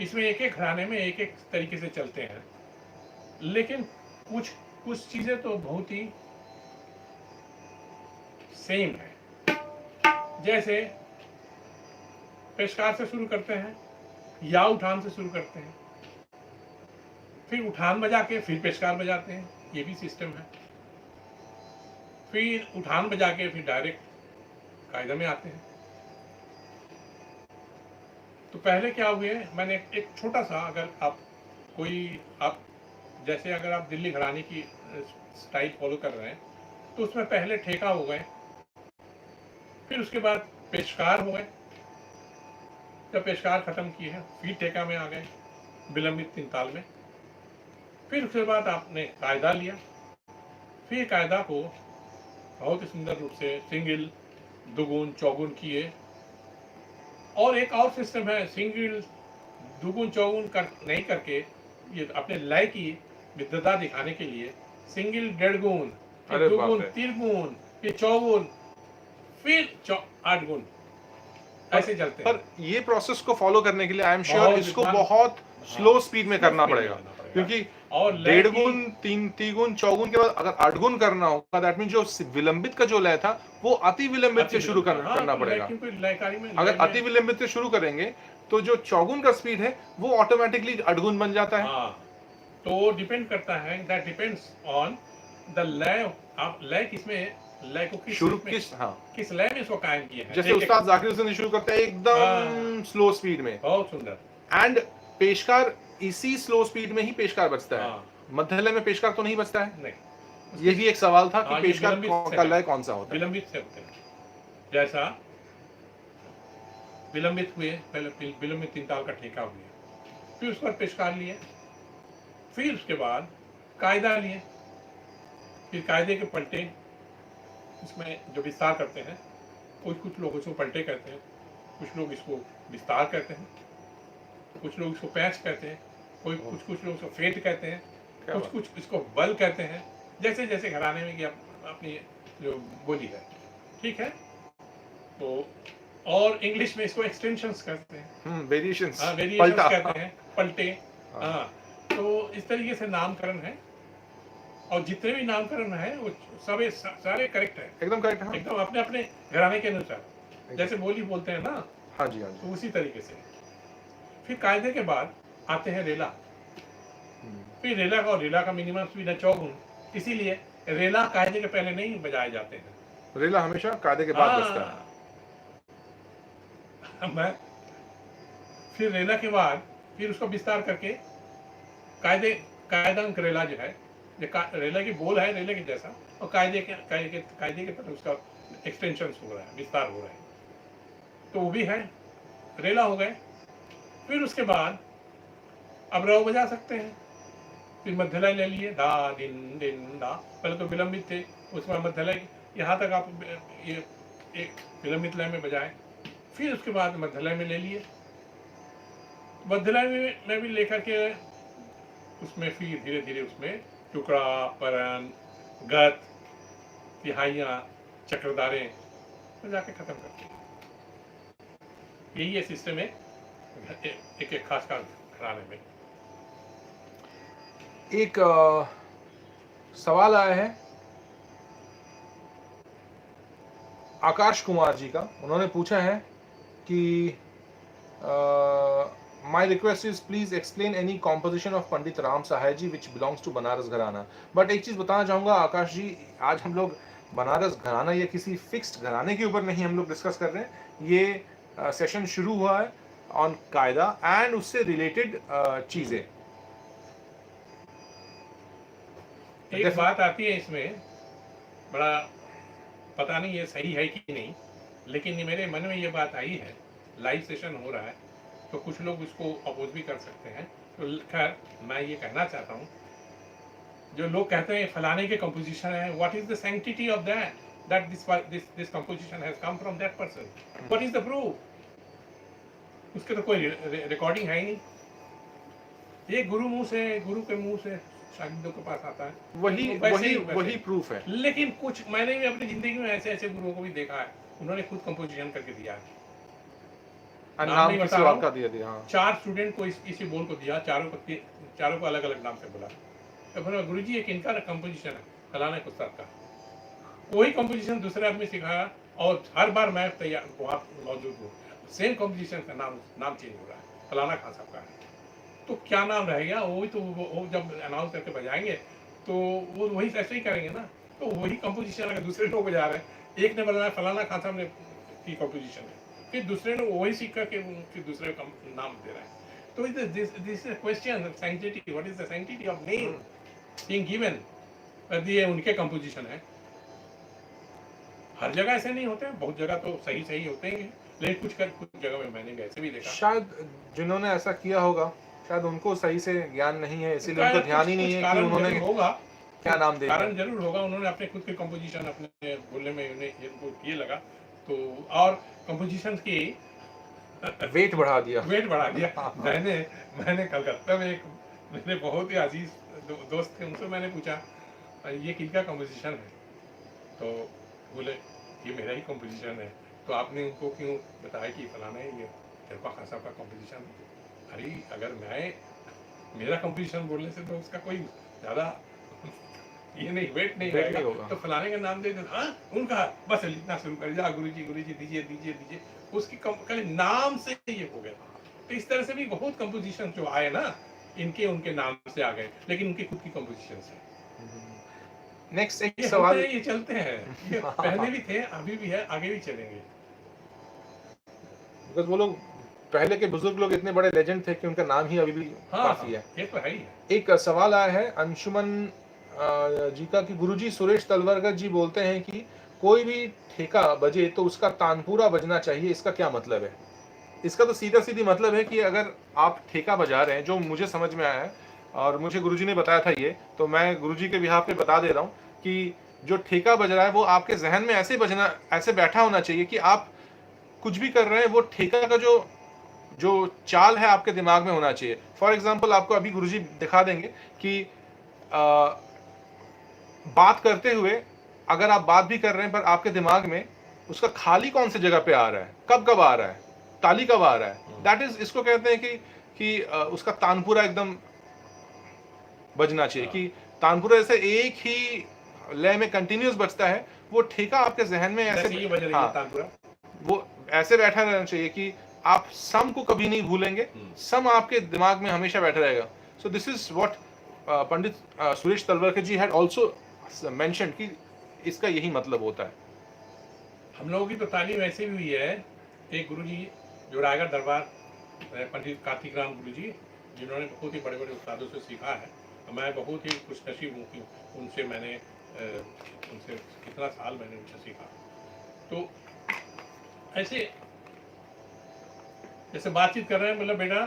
इसमें एक एक घराने में एक एक तरीके से चलते हैं, लेकिन कुछ कुछ चीजें तो बहुत ही सेम है। जैसे पेशकार से शुरू करते हैं या उठान से शुरू करते हैं, फिर उठान बजा के फिर पेशकार बजाते हैं, ये भी सिस्टम है। फिर उठान बजा के फिर डायरेक्ट कायदा में आते हैं। तो पहले क्या हुए, मैंने एक छोटा सा, अगर आप जैसे अगर आप दिल्ली घराने की स्टाइल फॉलो कर रहे हैं, तो उसमें पहले ठेका हो गए, फिर उसके बाद पेशकार हो गए। जब पेशकार खत्म किए हैं फिर ठेका में आ गए, विलंबित तीन ताल में। फिर उसके बाद आपने कायदा लिया, फिर कायदा को बहुत ही सुंदर रूप से सिंगल, दुगुन, चौगुन किए। और एक और सिस्टम है, सिंगल, दुगुन, चौगुन नहीं करके ये अपने लय की विद्वता दिखाने के लिए सिंगल, डेढ़ गुण, फिर अरे दुगुन, बाप रे। तीन गुण, फिर चौगुन, फिर 8 गुण, ऐसे चलते हैं। पर ये प्रोसेस को फॉलो करने के लिए आई एम श्योर बहुत इसको विद्वान- बहुत स्लो हाँ, स्पीड में slow करना speed में पड़ेगा, करना पड़ेगा। क्योंकि और लय डेढ़ की- गुण, तीन गुण, चौगुन के बाद अगर 8 गुण करना होगा, दैट मीन जो विलंबित का जो लय था वो अति विलंबित से शुरू करना हाँ, तो पड़ेगा। क्योंकि लयकारी में अगर लय में- अति विलंबित से शुरू करेंगे तो जो चौगुन का स्पीड है वो ऑटोमेटिकली 8 गुण बन जाता है। हाँ, तो डिपेंड करता है, दैट डिपेंड्स ऑन द लय। आप लय किसमें, लय को किस शुरू रूप में, किस लय में इसको कायम किया है। जैसे एक- उस्ताद जाकिर हुसैन शुरू करते हैं एकदम स्लो स्पीड में, बहुत सुंदर। एंड पेशकार इसी स्लो स्पीड में ही पेशकार बजता है। हाँ, मध्य लय में पेशकार तो नहीं बजता है। नहीं, ये भी एक सवाल था कि हाँ, ये पेशकार विलंबित से का है। लय कौन सा होता है। विलंबित से होते हैं। जैसा विलंबित हुए, पहले विलंबित तीन ताल का ठेका हुए, फिर उस पर पेशकार लिए, फिर उसके बाद कायदा लिए, फिर कायदे के पलटे, इसमें जो विस्तार करते हैं, कुछ लोग इसको पलटे कहते हैं, कुछ लोग इसको विस्तार कहते हैं, कुछ लोग इसको पैच कहते हैं, कुछ लोग इसको फेट कहते हैं, क्या कुछ इसको बल कहते हैं, जैसे जैसे घराने में की अपनी जो बोली है, ठीक है। तो और इंग्लिश में इसको एक्सटेंशंस कहते हैं, वेरिएशंस, हाँ, वेरिएशंस पलटा। कहते हैं, पलटे। हाँ, तो इस तरीके से नामकरण है, और जितने भी नामकरण है वो सारे करेक्ट है, एकदम करेक्ट। हाँ एकदम अपने अपने घराने के अनुसार, जैसे बोली बोलते हैं ना, हाँ जी, हाँ जी। तो उसी तरीके से। फिर कायदे के बाद आते हैं रेला, फिर रेला का और रेला का मिनिमम स्पीड है 54, इसीलिए रेला कायदे के पहले नहीं बजाए जाते हैं। रेला हमेशा कायदे के बाद बजता है। मैं फिर रेला के बाद फिर उसको विस्तार करके कायदांक रेला जो है, रेला की बोल है रेले के जैसा, और कायदे के तरफ उसका एक्सटेंशन हो रहा है, विस्तार हो रहा है, तो वो भी है, रेला हो गए। फिर उसके बाद अब रव बजा सकते हैं, फिर मध्यलय ले लिए, धा दिन दिन धा, पहले तो विलंबित थे, उसके बाद मध्यलय, यहाँ तक आप ये एक विलंबित लय में बजाए, फिर उसके बाद मध्यलय में ले लिए, मध्यलय में भी लेकर के उसमें फिर धीरे धीरे उसमें टुकड़ा, परन, गत, तिहाइयाँ, चक्रधारें जाके खत्म करते हैं। यही है सिस्टम है एक खास घराने में। एक सवाल आया है आकाश कुमार जी का, उन्होंने पूछा है कि my request is please explain any composition of Pandit Ram Sahay ji which belongs to Banaras gharana. But एक चीज बताना चाहूंगा आकाश जी, आज हम लोग बनारस घराना या किसी फिक्स्ड घराने के ऊपर नहीं हम लोग डिस्कस कर रहे हैं, ये सेशन शुरू हुआ है ऑन कायदा एंड उससे रिलेटेड चीजें। एक बात आती है इसमें, बड़ा पता नहीं ये सही है कि नहीं, लेकिन मेरे मन में ये बात आई है, लाइव सेशन हो रहा है तो कुछ लोग इसको अपोज भी कर सकते हैं, तो खैर मैं ये कहना चाहता हूँ, जो लोग कहते हैं फलाने के कंपोजिशन है, what is the sanctity of that this composition has come from that person, what is the proof? उसके तो कोई रिकॉर्डिंग है ही नहीं, ये गुरु के मुंह से शागिर्दों के पास आता है, वही प्रूफ है। लेकिन कुछ मैंने भी अपनी जिंदगी में ऐसे गुरुओं को भी देखा है, उन्होंने खुद कंपोजिशन करके दिया है, नाम नहीं बता रहा हूं, हाँ। 4 स्टूडेंट को इसी बोल को दिया, चारों को अलग अलग नाम से बोला, तो बोला गुरुजी ये किनका कंपोजिशन है, फलाना उस्ताद का। कोई कंपोजिशन दूसरे आदमी सिखाया और हर बार मैं तैयार वहाँ मौजूद हूँ, सेम कंपोजिशन का नाम चेंज हो रहा है, फलाना खान साहब का है, तो क्या नाम रहेगा? वही तो वो जब अनाउंस करके बजाएंगे तो वो वही ऐसे ही करेंगे ना, तो वही कंपोजिशन अगर दूसरे लोग बजा रहे हैं, एक ने बताया फलाना खान साहब ने की कंपोजिशन है, फिर दूसरे ने वही सीख करके फिर दूसरे का नाम दे रहा है, तो this is question sanctity, what is the sanctity of name being given, ये उनके कंपोजिशन है। हर जगह ऐसे नहीं होते, बहुत जगह तो सही होते हैं, लेकिन कुछ जगह में मैंने ऐसे भी देखा, शायद जिन्होंने ऐसा किया होगा शायद उनको सही से ज्ञान नहीं है, इसीलिए उनको ध्यान ही नहीं है कि उन्होंने होगा क्या नाम दिया, कारण जरूर होगा, उन्होंने अपने खुद के कंपोजिशन अपने बोलने में उनको ये लगा, तो और कंपोजिशन की वेट बढ़ा दिया मैंने कलकत्ता में एक मेरे बहुत ही अजीज दोस्त थे, उनसे मैंने पूछा ये किनका कंपोजिशन है, तो बोले ये मेरा ही कंपोजिशन है, तो आपने उनको क्यों बताया कि फलाना है ये तेरपा खान साहब का कंपोजिशन है? अरे अगर मेरा कंपोजिशन बोलने से तो उसका कोई ज्यादा ये नहीं वेट नहीं रहेगा, तो फलाने का नाम दे दो, हाँ उनका बस लिखना शुरू कर दिया, गुरुजी दीजिए, उसकी नाम से ये हो गया। तो इस तरह से भी बहुत कंपोजिशन जो आए ना, उनके नाम से आ गए, लेकिन उनकी खुद की कंपोजिशन से। नेक्स्ट एक सवाल, ये चलते हैं, ये पहले भी थे, अभी भी है, आगे भी चलेंगे, बिकॉज़ वो लोग पहले के बुजुर्ग लोग इतने बड़े लेजेंड थे कि उनका नाम ही अभी भी काफी है। ये तो है ही। एक सवाल आया है अंशुमन जी का कि गुरुजी सुरेश तलवरकर जी बोलते हैं कि कोई भी ठेका बजे तो उसका तानपुरा बजना चाहिए, इसका क्या मतलब है? इसका तो सीधा सीधी मतलब है कि अगर आप ठेका बजा रहे हैं, जो मुझे समझ में आया है और मुझे गुरुजी ने बताया था ये, तो मैं गुरुजी के बिहाफ पे बता दे रहा हूँ कि जो ठेका बज रहा है वो आपके जहन में ऐसे बैठा होना चाहिए कि आप कुछ भी कर रहे हैं वो ठेका का जो चाल है आपके दिमाग में होना चाहिए। फॉर एग्जाम्पल आपको अभी गुरुजी दिखा देंगे कि बात करते हुए अगर आप बात भी कर रहे हैं पर आपके दिमाग में उसका खाली कौन सी जगह पे आ रहा है, कब आ रहा है, ताली कब आ रहा है, दैट इज, इसको कहते हैं कि उसका तानपुरा एकदम बजना चाहिए, कि तानपुरा जैसे एक ही लय में कंटिन्यूस बजता है, वो ठेका आपके जहन में ऐसे ये बज रही है तानपुरा, वो ऐसे बैठा रहना चाहिए कि आप सम को कभी नहीं भूलेंगे, सम आपके दिमाग में हमेशा बैठा रहेगा. So this is what Pandit Suresh Talwalkar ji had also mention कि इसका यही मतलब होता है. हम लोगों की तो तालीम ऐसे भी हुई है. एक गुरु जी जो रायगढ़ दरबार पंडित कार्तिक राम गुरु जी, जिन्होंने बहुत ही बड़े बड़े उस्तादों से सीखा है. मैं बहुत ही खुशनसीब हूँ कि उनसे मैंने उनसे कितना साल मैंने उनसे सीखा. तो ऐसे जैसे बातचीत कर रहे हैं, मतलब बेटा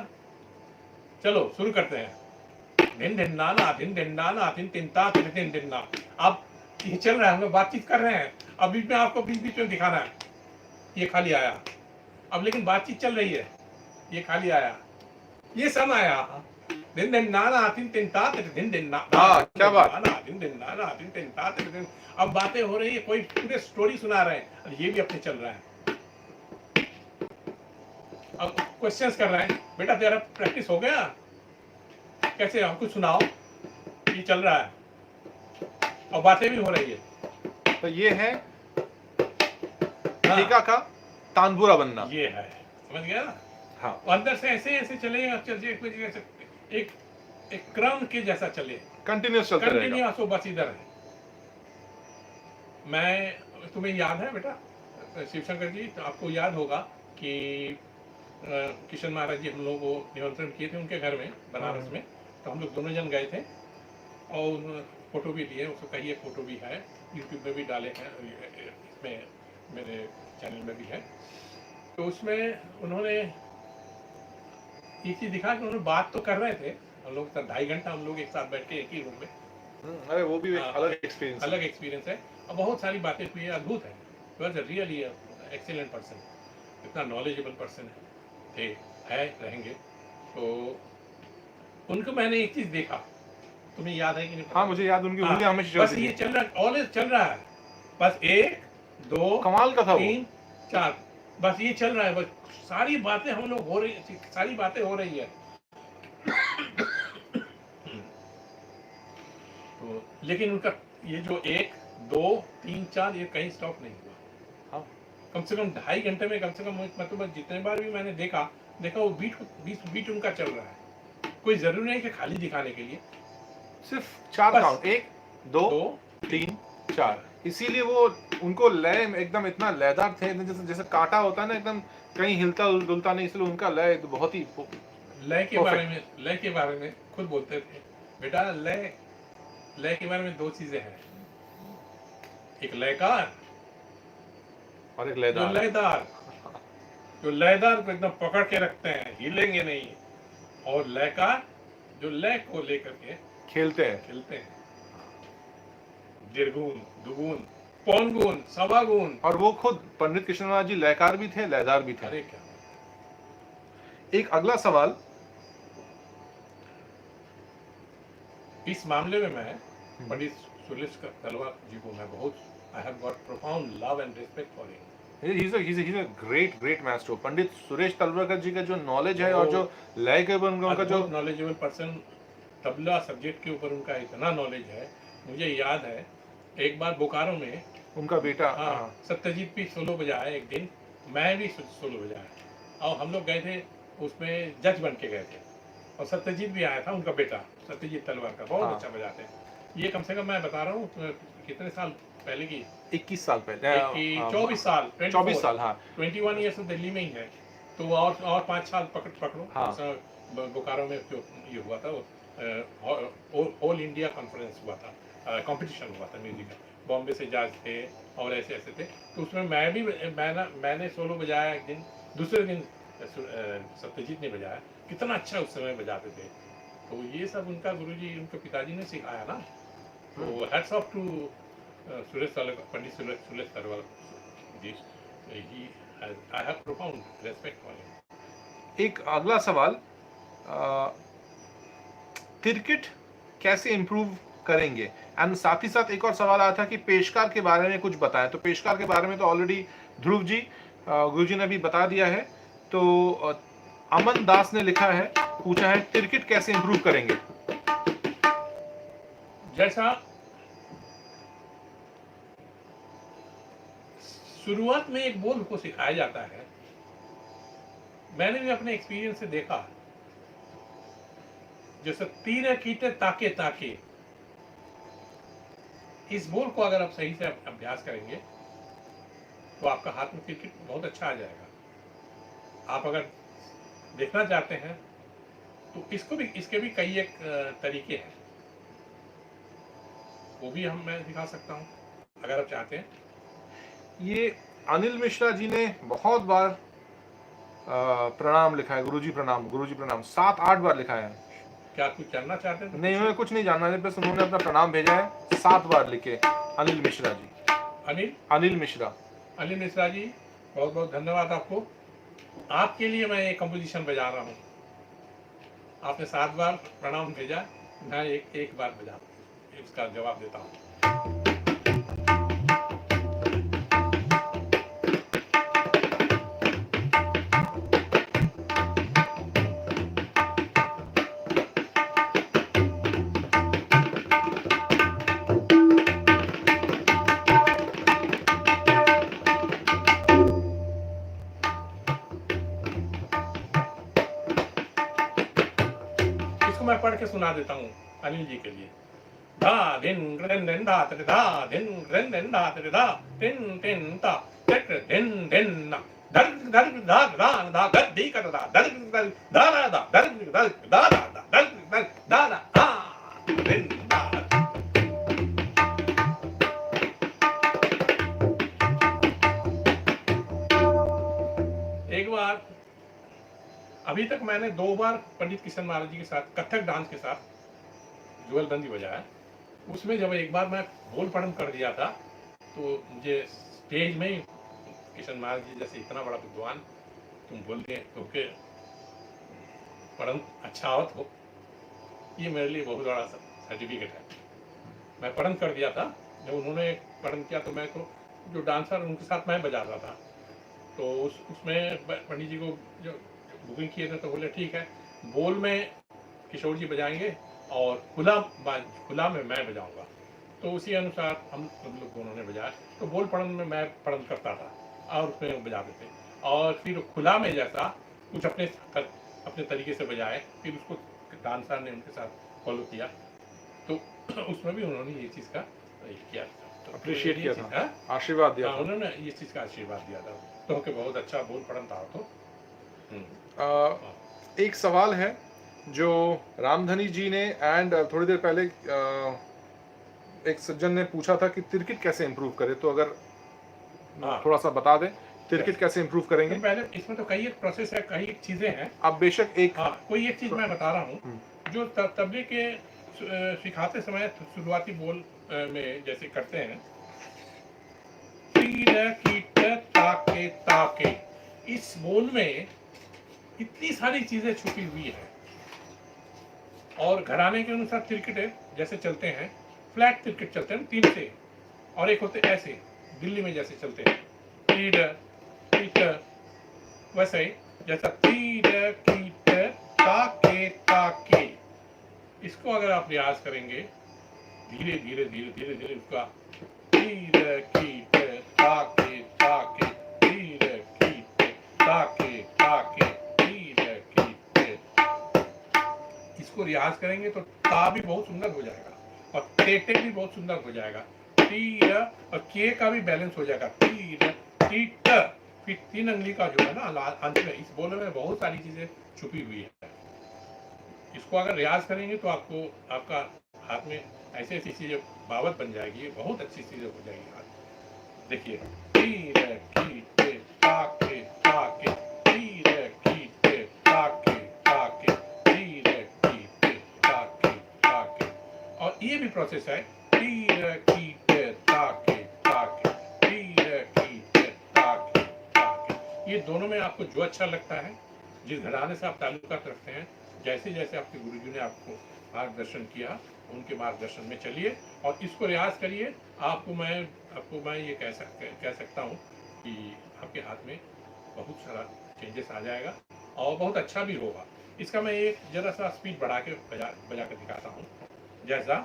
चलो शुरू करते हैं. दिन दिन नाना दिन दिन नाना दिन दिन ता दिन दिन ना. अब ये चल रहा है, हम लोग बातचीत कर रहे हैं. अब बीच में आपको बीच बीच में दिखाना है ये खाली आया. अब लेकिन बातचीत चल रही है, ये खाली आया, ये सम आया. दिन दिन नाना दिन दिन ता दिन दिन ना. हाँ, क्या बात. नाना दिन दिन नाना दिन दिन ता दिन. अब बातें हो रही है, कोई पूरे स्टोरी सुना रहे हैं, ये भी अपने चल रहा है. अब क्वेश्चंस कर रहे हैं, बेटा तेरा प्रैक्टिस हो गया, कैसे हमको सुनाओ. ये चल रहा है और बातें भी हो रही है. तो ये है टीका का तानपुरा बनना. ये है, समझ गया ना. हाँ, अंदर से ऐसे ऐसे चले, चलिए एक एक क्रम के जैसा चले, कंटिन्यूस चलता रहेगा. कंटिन्यूअस हो, बस इधर है. मैं, तुम्हें याद है बेटा शिवशंकर जी, तो आपको याद होगा कि किशन महाराज जी हम लोग को निमंत्रण किए थे उनके घर में बनारस में. तो हम लोग दोनों जन गए थे और फोटो भी लिए. उसको कहिए फोटो भी है, यूट्यूब में भी डाले हैं, इसमें मेरे चैनल में भी है. तो उसमें उन्होंने एक चीज दिखा कि उन्होंने बात तो कर रहे थे. हम लोग 2.5 घंटा हम लोग एक साथ बैठ के एक ही रूम में. अरे वो भी एक हाँ, अलग एक्सपीरियंस. अलग एक्सपीरियंस है और बहुत सारी बातें हुई है. अद्भुत है. Was a really excellent person. इतना नॉलेजेबल पर्सन थे, है, रहेंगे. तो उनको मैंने एक चीज देखा, तुम्हें याद है कि नहीं? हाँ, मुझे याद. उनकी उंगलियां हमेशा बस चलती ये थी. चल रहा है, ऑलवेज चल रहा है. बस 1 2 कमाल का था वो. 3 4, बस ये चल रहा है. बस सारी बातें हम लोग हो रही, सारी बातें हो रही है. तो लेकिन उनका ये जो 1 2 3 4 ये कहीं स्टॉप नहीं हुआ. हाँ. कम से कम 2.5 घंटे में कम से कम, मतलब जितने बार भी मैंने देखा वो बीट उनका चल रहा है. कोई जरूरी नहीं कि खाली दिखाने के लिए. सिर्फ 4 बस. काउंट, 1 2 2 3 4. इसीलिए वो उनको लय एकदम इतना लयदार थे, जैसे जैसे कांटा होता है ना, एकदम कहीं हिलता डुलता नहीं. इसलिए उनका लय बहुत ही लय के बारे में खुद बोलते थे, बेटा लय के बारे में 2 चीजें हैं. एक लयकार और एक जो लयदार. लयदार को एकदम पकड़ के रखते हैं, हिलेंगे नहीं. और लयकार जो लय को लेकर के खेलते हैं. खेलते हैं. निर्गुण, दुगुण, पौनगुण, सवागुण. और वो खुद पंडित कृष्णनाथ जी लयकार भी थे, लयदार भी थे. अरे क्या. एक अगला सवाल. इस मामले में मैं पंडित सुरेश तलवार जी को मैं बहुत, I have got profound love and respect for him. He's a great maestro. पंडित सुरेश तलवलकर जी का जो नॉलेज है और जो लय के ऊपर उनका जो नॉलेजेबल पर्सन. तबला सब्जेक्ट के ऊपर उनका इतना नॉलेज है. मुझे याद है एक बार बोकारो में उनका बेटा, हाँ, सत्यजीत भी सोलो बजाया एक दिन, मैं भी सोलो बजाया. और हम लोग गए थे उसमें, जज बन के गए थे. और सत्यजीत भी आया था, उनका बेटा सत्यजीत तलवार का, बहुत हाँ. अच्छा बजाते हैं. ये कम से कम मैं बता रहा हूँ कितने साल पहले की, 21 साल पहले, 24 साल, 24 साल. हाँ, 21 ईयर्स तो दिल्ली में ही है. तो और 5 साल पकड़ो. हाँ. बोकारो में जो ये हुआ था, ऑल इंडिया कॉन्फ्रेंस हुआ था, कंपटीशन हुआ था म्यूजिक का. बॉम्बे से जज थे और ऐसे ऐसे थे. तो उसमें मैंने सोलो बजाया एक दिन. दूसरे दिन सत्यजीत ने बजाया. कितना अच्छा उस समय बजाते थे. तो ये सब उनका गुरुजी, उनके पिताजी ने सिखाया ना. तो hats off to Pandit Suresh Talwar ji. I have profound respect for him. एक अगला सवाल. क्रिकेट कैसे इम्प्रूव करेंगे? एंड साथ ही साथ एक और सवाल आया था कि पेशकार के बारे में कुछ बताएं. तो पेशकार के बारे में तो ऑलरेडी ध्रुव जी, गुरु जी ने भी बता दिया है. तो अमन दास ने लिखा है, पूछा है क्रिकेट कैसे इम्प्रूव करेंगे? जैसा शुरुआत में एक बोल को सिखाया जाता है मैंने भी अपने एक्सपीरियंस से देखा, जैसे तीर कीटे ताके ताके, इस बोल को अगर आप सही से अभ्यास करेंगे तो आपका हाथ में क्रिकेट बहुत अच्छा आ जाएगा। आप अगर देखना चाहते हैं तो इसके भी कई एक तरीके हैं, वो भी मैं दिखा सकता हूँ अगर आप चाहते हैं। ये अनिल मिश्रा जी ने बहुत बार प्रणाम लिखा है, गुरुजी प्रणाम 7-8 बार लिखा है। क्या कुछ जानना चाहते हैं? नहीं, उन्हें कुछ नहीं जानना है, बस उन्होंने अपना प्रणाम भेजा है 7 बार लिखे। अनिल मिश्रा जी, अनिल मिश्रा जी, बहुत बहुत धन्यवाद आपको। आपके लिए मैं एक कंपोजिशन बजा रहा हूँ। आपने 7 बार प्रणाम भेजा, मैं एक बार बजा इसका जवाब देता हूँ। इसको मैं पढ़ के सुना देता हूँ अनिल जी के लिए। धा धिन ग्रन धिन धा त्र धा धिन ग्रन धिन धा त्र धा टिन टिन ता त्र धिन धिन ना धर धर धा धा धा गद दी कर धा धर धर धा धा धा धर धर धा धा धा धर धर धा धा आ धिन धा। एक बार, अभी तक मैंने 2 बार पंडित किशन महाराज जी के साथ कथक डांस के साथ जुगलबंदी बजाया। उसमें जब एक बार मैं बोल पढ़न कर दिया था तो मुझे स्टेज में ही किशन महाराज जी जैसे इतना बड़ा विद्वान, तुम बोलते हैं क्योंकि पढ़न अच्छा आवत हो, ये मेरे लिए बहुत बड़ा सर्टिफिकेट है। मैं पढ़न कर दिया था, जब उन्होंने पढ़न किया तो मैं तो जो डांसर उनके साथ मैं बजा रहा था, तो उसमें पंडित जी को जो बुकिंग किए थे तो बोले ठीक है, बोल में किशोर जी बजाएंगे और खुला में मैं बजाऊंगा। तो उसी अनुसार हम लोग दोनों ने बजाया। तो बोल पढ़न में मैं पढ़न करता था और उसमें वो बजाते थे, और फिर खुला में जैसा कुछ अपने तरीके से बजाए, फिर उसको डांसर ने उनके साथ फॉलो किया, तो उसमें भी उन्होंने ये चीज़ का किया, अप्रिशिएट किया था, आशीर्वाद दिया था। उन्होंने ये चीज़ का आशीर्वाद दिया था, तो कि बहुत अच्छा बोल पढ़न था। तो एक सवाल है जो रामधनी जी ने एंड थोड़ी देर पहले एक सज्जन ने पूछा था कि तिरकिट कैसे इंप्रूव करे, तो अगर थोड़ा सा बता दें तिरकिट कैसे इंप्रूव करेंगे। तो पहले इसमें तो कई एक प्रोसेस है, कई एक चीजें हैं। अब बेशक एक कोई एक चीज मैं बता रहा हूँ, जो तबले के सिखाते समय शुरुआती बोल में जैसे करते हैं, ताके ताके, इस बोल में इतनी सारी चीजें छुपी हुई है। और घराने के अनुसार तिरकिट जैसे चलते हैं, फ्लैट तिरकिट चलते हैं 3 से, और एक होते ऐसे दिल्ली में जैसे चलते हैं टीड कीट, वैसे ही जैसा टीड कीट ताके ताके। इसको अगर आप रियाज करेंगे धीरे धीरे धीरे धीरे धीरे, उसका टीड कीट ताके ताके, टीड कीट ताके ताके, टीड कीट, इसको रियाज करेंगे तो ता भी बहुत सुंदर हो जाएगा और टेटे भी बहुत सुंदर हो जाएगा, टी और के का भी बैलेंस हो जाएगा, टी टीट। फिर 3 अंगली का जो है ना अंत में, इस बोल में बहुत सारी चीजें छुपी हुई है। इसको अगर रियाज करेंगे तो आपको आपका हाथ में ऐसी ऐसी चीजें बावत बन जाएगी, बहुत अच्छी चीजें हो जाएगी हाथ। देखिए टीरे कीटे ताके ताके, टीरे कीटे ताके ताके, टीरे कीटे ताके ताके। और ये भी प्रोसेस है, टीरे कीटे ताके ताके, टीरे कीटे ताके ताके। ये दोनों में आपको जो अच्छा लगता है, जिस घराने से आप ताल्लुकात रखते हैं, जैसे जैसे आपके गुरुजी ने आपको मार्गदर्शन किया, उनके मार्गदर्शन में चलिए और इसको रियाज करिए। आपको मैं ये कह सकता हूँ कि आपके हाथ में बहुत सारा चेंजेस आ जाएगा और बहुत अच्छा भी होगा। इसका मैं एक जरा सा स्पीड बढ़ा के बजा कर दिखाता हूँ, जैसा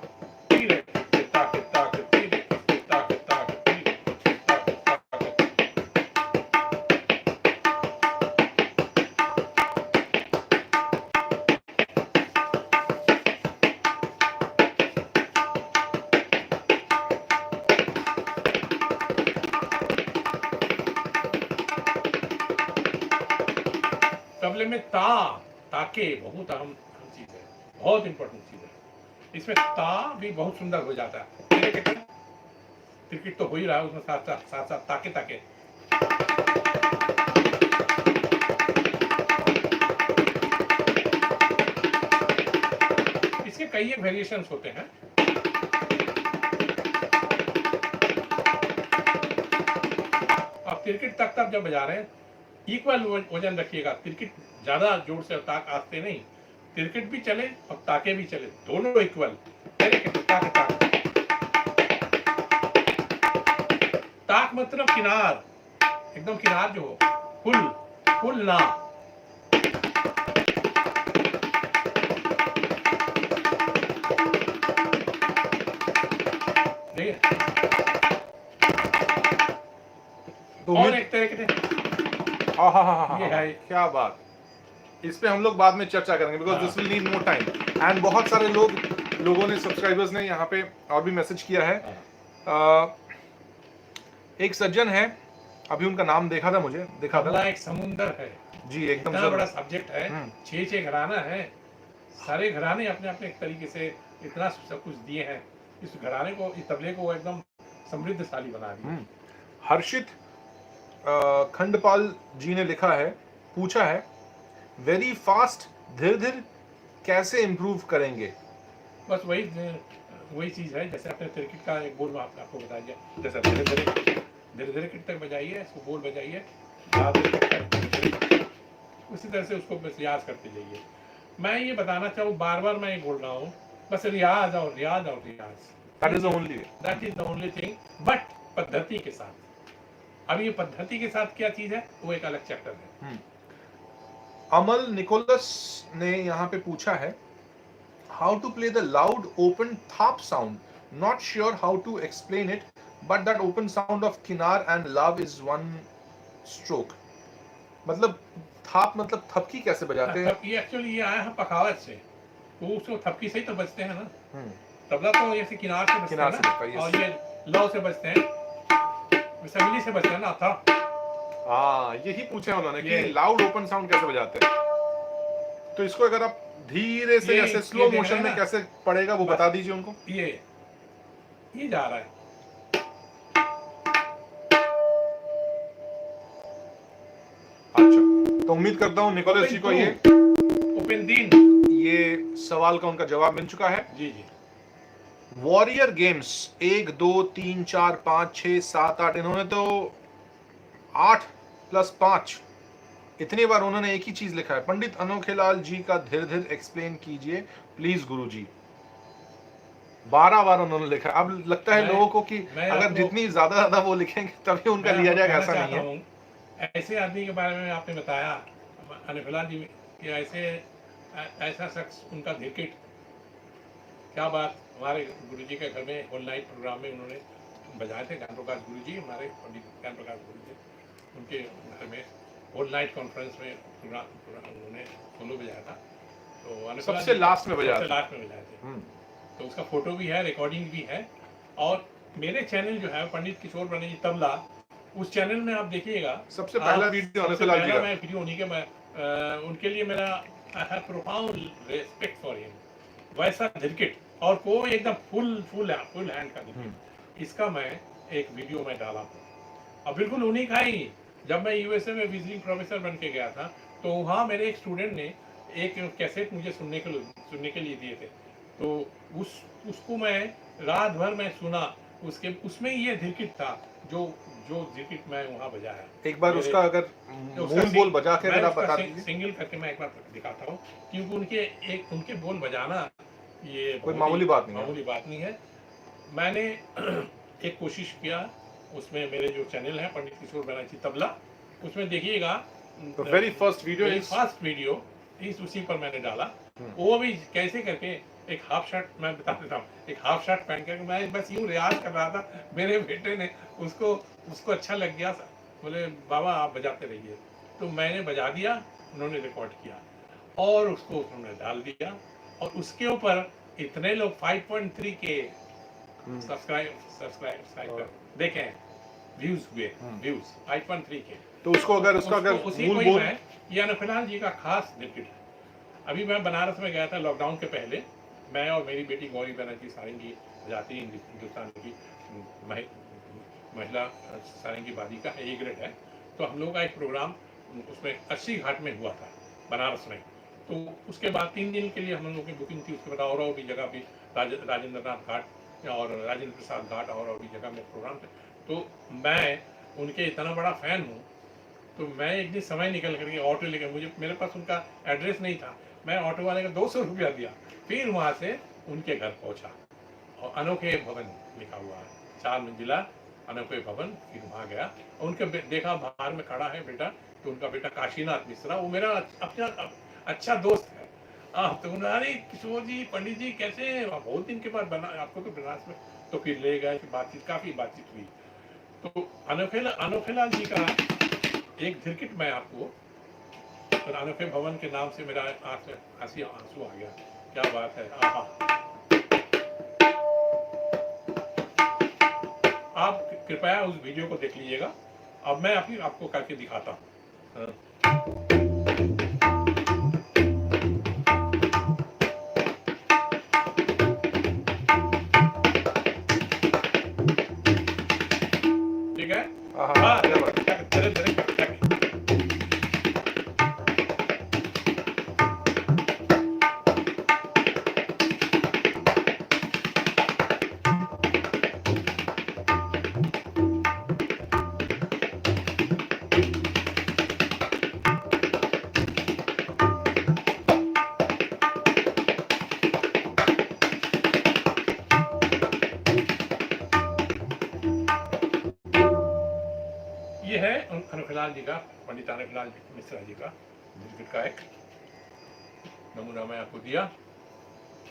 तबले में ताके बहुत अहम चीज है, बहुत इंपॉर्टेंट चीज है। इसमें ता भी बहुत सुंदर हो जाता है। क्रिकेट तो हो ही रहा है, उसमें साथ साथ ताके ताके। इसके कई एक वेरिएशंस होते हैं। आप क्रिकेट तक जब बजा रहे हैं इक्वल वजन रखिएगा। क्रिकेट ज्यादा जोर से ताक आस्ते नहीं, क्रिकेट भी चले और ताके भी चले, दोनों इक्वल। ताक मतलब किनार, एकदम किनार जो हो, फुल ना। और एक तरह के ये है, क्या बात। इस पे हम लोग बाद में चर्चा करेंगे because this will need more time. And बहुत सारे लोगों ने, सब्सक्राइबर्स ने यहाँ पे और भी मैसेज किया है। एक सज्जन है, अभी उनका नाम देखा था, मुझे दिखा था। एक समुंदर है जी, एकदम इतना बड़ा सब्जेक्ट है। 6 घराना है, सारे घराने अपने अपने एक तरीके से इतना सब कुछ दिए हैं। इस घराने को, इस तबले को एकदम समृद्धशाली बना दिया। हर्षित खंडपाल जी ने लिखा है, पूछा है, वेरी फास्ट धीरे धीरे कैसे इम्प्रूव करेंगे? बस वही चीज है, जैसे आपने क्रिकेट का एक बोल आपको बता दिया, जैसे धीरे धीरे किट तक बजाइए, इसको बोल बजाइए, उसी तरह से उसको बस रियाज करते जाइए। मैं ये बताना चाहूँ, बार बार मैं ये बोल रहा हूँ, बस रियाज और रियाज और रियाज, that is the only thing. But पद्धति के साथ। अब ये पद्धति के साथ क्या चीज है, वो एक अलग चैप्टर है। अमल निकोलस ने यहाँ पे पूछा है, how to play the loud open thaap sound, not sure how to explain it, but that open sound of kinar and lav is one stroke. मतलब थाप मतलब थपकी कैसे बजाते हैं? ये एक्चुअली ये आया है पखावत से, तो उसको थपकी से ही तो बजते हैं ना। तबला तो ऐसे किनार से बजते हैं ना, और ये लव से बजते हैं, मिली से बजते हैं ना था। यही पूछा है उन्होंने कि लाउड ओपन साउंड कैसे बजाते हैं। तो इसको अगर आप धीरे से ऐसे स्लो मोशन में कैसे पड़ेगा वो बता दीजिए उनको। ये जा रहा है। अच्छा, तो उम्मीद करता हूँ निकोलस जी को ये ओपन दिन ये सवाल का उनका जवाब मिल चुका है। जी जी। वॉरियर गेम्स 1 2 3 4 5 6 7 8, इन्होंने तो 8 + 5 इतनी बार उन्होंने एक ही चीज लिखा है, पंडित अनोखेलाल जी का धीरे धीरे एक्सप्लेन कीजिए प्लीज गुरुजी। 12 बार उन्होंने लिखा। अब लगता है लोगों को कि अगर जितनी ज्यादा वो लिखेंगे तभी उनका लिया जाएगा, ऐसा नहीं है। ऐसे आदमी के बारे में आपने बताया अनोखेलाल जी कि ऐसा शख्स, उनका क्रिकेट, क्या बात। हमारे गुरुजी के घर में होल नाइट प्रोग्राम में उन्होंने बजाए थे, ज्ञान प्रकाश गुरुजी, हमारे पंडित ज्ञान प्रकाश गुरुजी, उनके घर में होल नाइट कॉन्फ्रेंस में प्रोग्राम उन्होंने सोलो बजाया था। तो सबसे लास्ट में बजाए थे। तो उसका फोटो भी है, रिकॉर्डिंग भी है। और मेरे चैनल जो है पंडित किशोर बनर्जी तबला, उस चैनल में आप देखिएगा, सबसे पहला वीडियो अनोखेलाल जी का, मैं वीडियो उन्हीं के, उनके लिए मेरा आई have profound respect for him. वैसा क्रिकेट और कोई एकदम फुल हैंड का क्रिकेट, इसका मैं एक वीडियो में डाला हूँ, और बिल्कुल उन्हीं का ही। जब मैं यूएसए में विजिटिंग प्रोफेसर बन के गया था, तो वहाँ मेरे एक स्टूडेंट ने एक कैसेट मुझे सुनने के लिए दिए थे। तो उसको मैं रात भर में सुना, उसमें ये क्रिकेट था जो क्रिकेट मैं वहाँ बजाया। एक बार उसका अगर मूल बोल बजा के मेरा बता दीजिए। सिंगल करके मैं एक बार दिखाता हूँ, क्योंकि उनके बोल बजाना ये कोई मामूली बात नहीं है। मैंने एक कोशिश किया, उसमें मेरे जो चैनल है पंडित किशोर बनर्जी तबला, उसमें देखिएगा तो वेरी फर्स्ट वीडियो इस उसी पर मैंने डाला। वो भी कैसे करके, एक हाफ शर्ट, मैं बता देता हूँ, एक हाफ शर्ट पहन कर मैं बस यूं रियाज कर रहा था। मेरे बेटे ने उसको अच्छा लग गया, बोले बाबा आप बजाते रहिए। तो मैंने बजा दिया, उन्होंने रिकॉर्ड किया और उसको उन्होंने डाल दिया, और उसके ऊपर इतने लोग 5.3 के सब्सक्राइब देखें। व्यूज हुए, व्यूज 5.3 के। तो उसको अगर उसका अगर उसी मूल को ही बोल मैं, ये अनुफिलाल जी का खास दिलकिट है। अभी मैं बनारस में गया था लॉकडाउन के पहले, मैं और मेरी बेटी गौरी बनर्जी सारंगी जाती हिंदुस्तान की महिला सारंगी वादी का ए ग्रेड है। तो हम लोगों का एक प्रोग्राम उसमें 80 घाट में हुआ था बनारस में। तो उसके बाद 3 दिन के लिए हम लोगों की बुकिंग थी। उसके बाद और भी जगह भी राजेंद्र नाथ घाट और राजेंद्र प्रसाद घाट और भी जगह में प्रोग्राम थे। तो मैं उनके इतना बड़ा फैन हूँ, तो मैं एक दिन समय निकल करके ऑटो लेकर, मुझे मेरे पास उनका एड्रेस नहीं था, मैं ऑटो वाले को 200 रुपया दिया, फिर वहाँ से उनके घर पहुँचा। और अनोखे भवन लिखा हुआ है, 4 मंजिला अनोखे भवन। फिर वहाँ गया, उनके देखा बाहर में खड़ा है बेटा, तो उनका बेटा काशीनाथ मिश्रा, वो मेरा अपना अच्छा दोस्त है। तो उन्होंने, किशोर जी, पंडित जी कैसे हैं? बहुत दिन के बाद बना आपको तो बनारस में। तो फिर ले गए, बातचीत, काफ़ी बातचीत हुई। तो अनोखेलाल जी का एक धिरकिट मैं आपको, तो अनोखे भवन के नाम से मेरा आंख में आंसू आ गया। क्या बात है, आहा। आप कृपया उस वीडियो को देख लीजिएगा। अब मैं आपको करके दिखाता हूँ। ठीक है, हाँ, धीरे धीरे ये है अनुफिलाल जी का, पंडित अनुफिलाल मिश्रा जी का धिरकिट का एक नमूना मैं आपको दिया।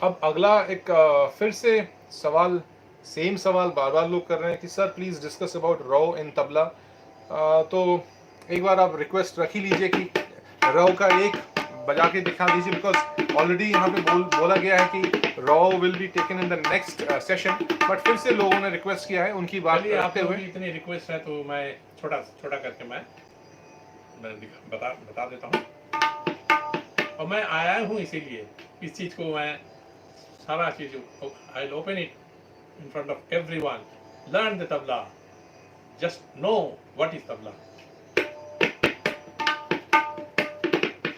अब अगला एक फिर से सवाल, सेम सवाल बार बार लोग कर रहे हैं कि sir please discuss about raw in tabla. तो एक बार आप रिक्वेस्ट रख ही लीजिए कि रॉ का एक बजा के दिखा दीजिए, बिकॉज ऑलरेडी यहाँ पे बोला गया है कि raw will be taken in the next session, but फिर से लोगों ने रिक्वेस्ट किया है, उनकी बात रखते हुए। इतनी रिक्वेस्ट है तो मैं छोटा करके मैं बता देता हूँ। और मैं आया हूँ इसीलिए, इस चीज को मैं सारा चीज, I open it in front of everyone. Learn the tabla, just know what is tabla.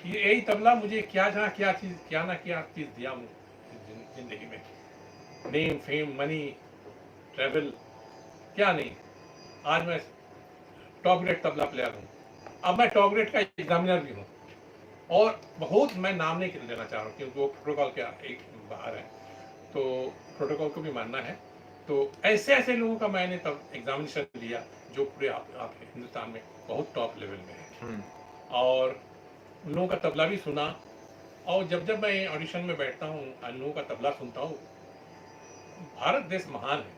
ये यही तबला मुझे क्या चीज दिया मुझे जिंदगी में। नेम, फेम, मनी, ट्रैवल, क्या नहीं। आज मैं टॉप ग्रेड तबला प्लेयर हूँ। अब मैं टॉप ग्रेड का एग्जामिनर भी हूँ। और बहुत मैं नाम नहीं लेना चाह रहा हूँ क्योंकि वो प्रोटोकॉल के एक बाहर है, तो प्रोटोकॉल को भी मानना है। तो ऐसे लोगों का मैंने तब एग्जामिनेशन लिया जो पूरे आप हिंदुस्तान में बहुत टॉप लेवल में है। और उन लोगों का तबला भी सुना। और जब मैं ऑडिशन में बैठता हूँ, उन लोगों का तबला सुनता हूँ, भारत देश महान है।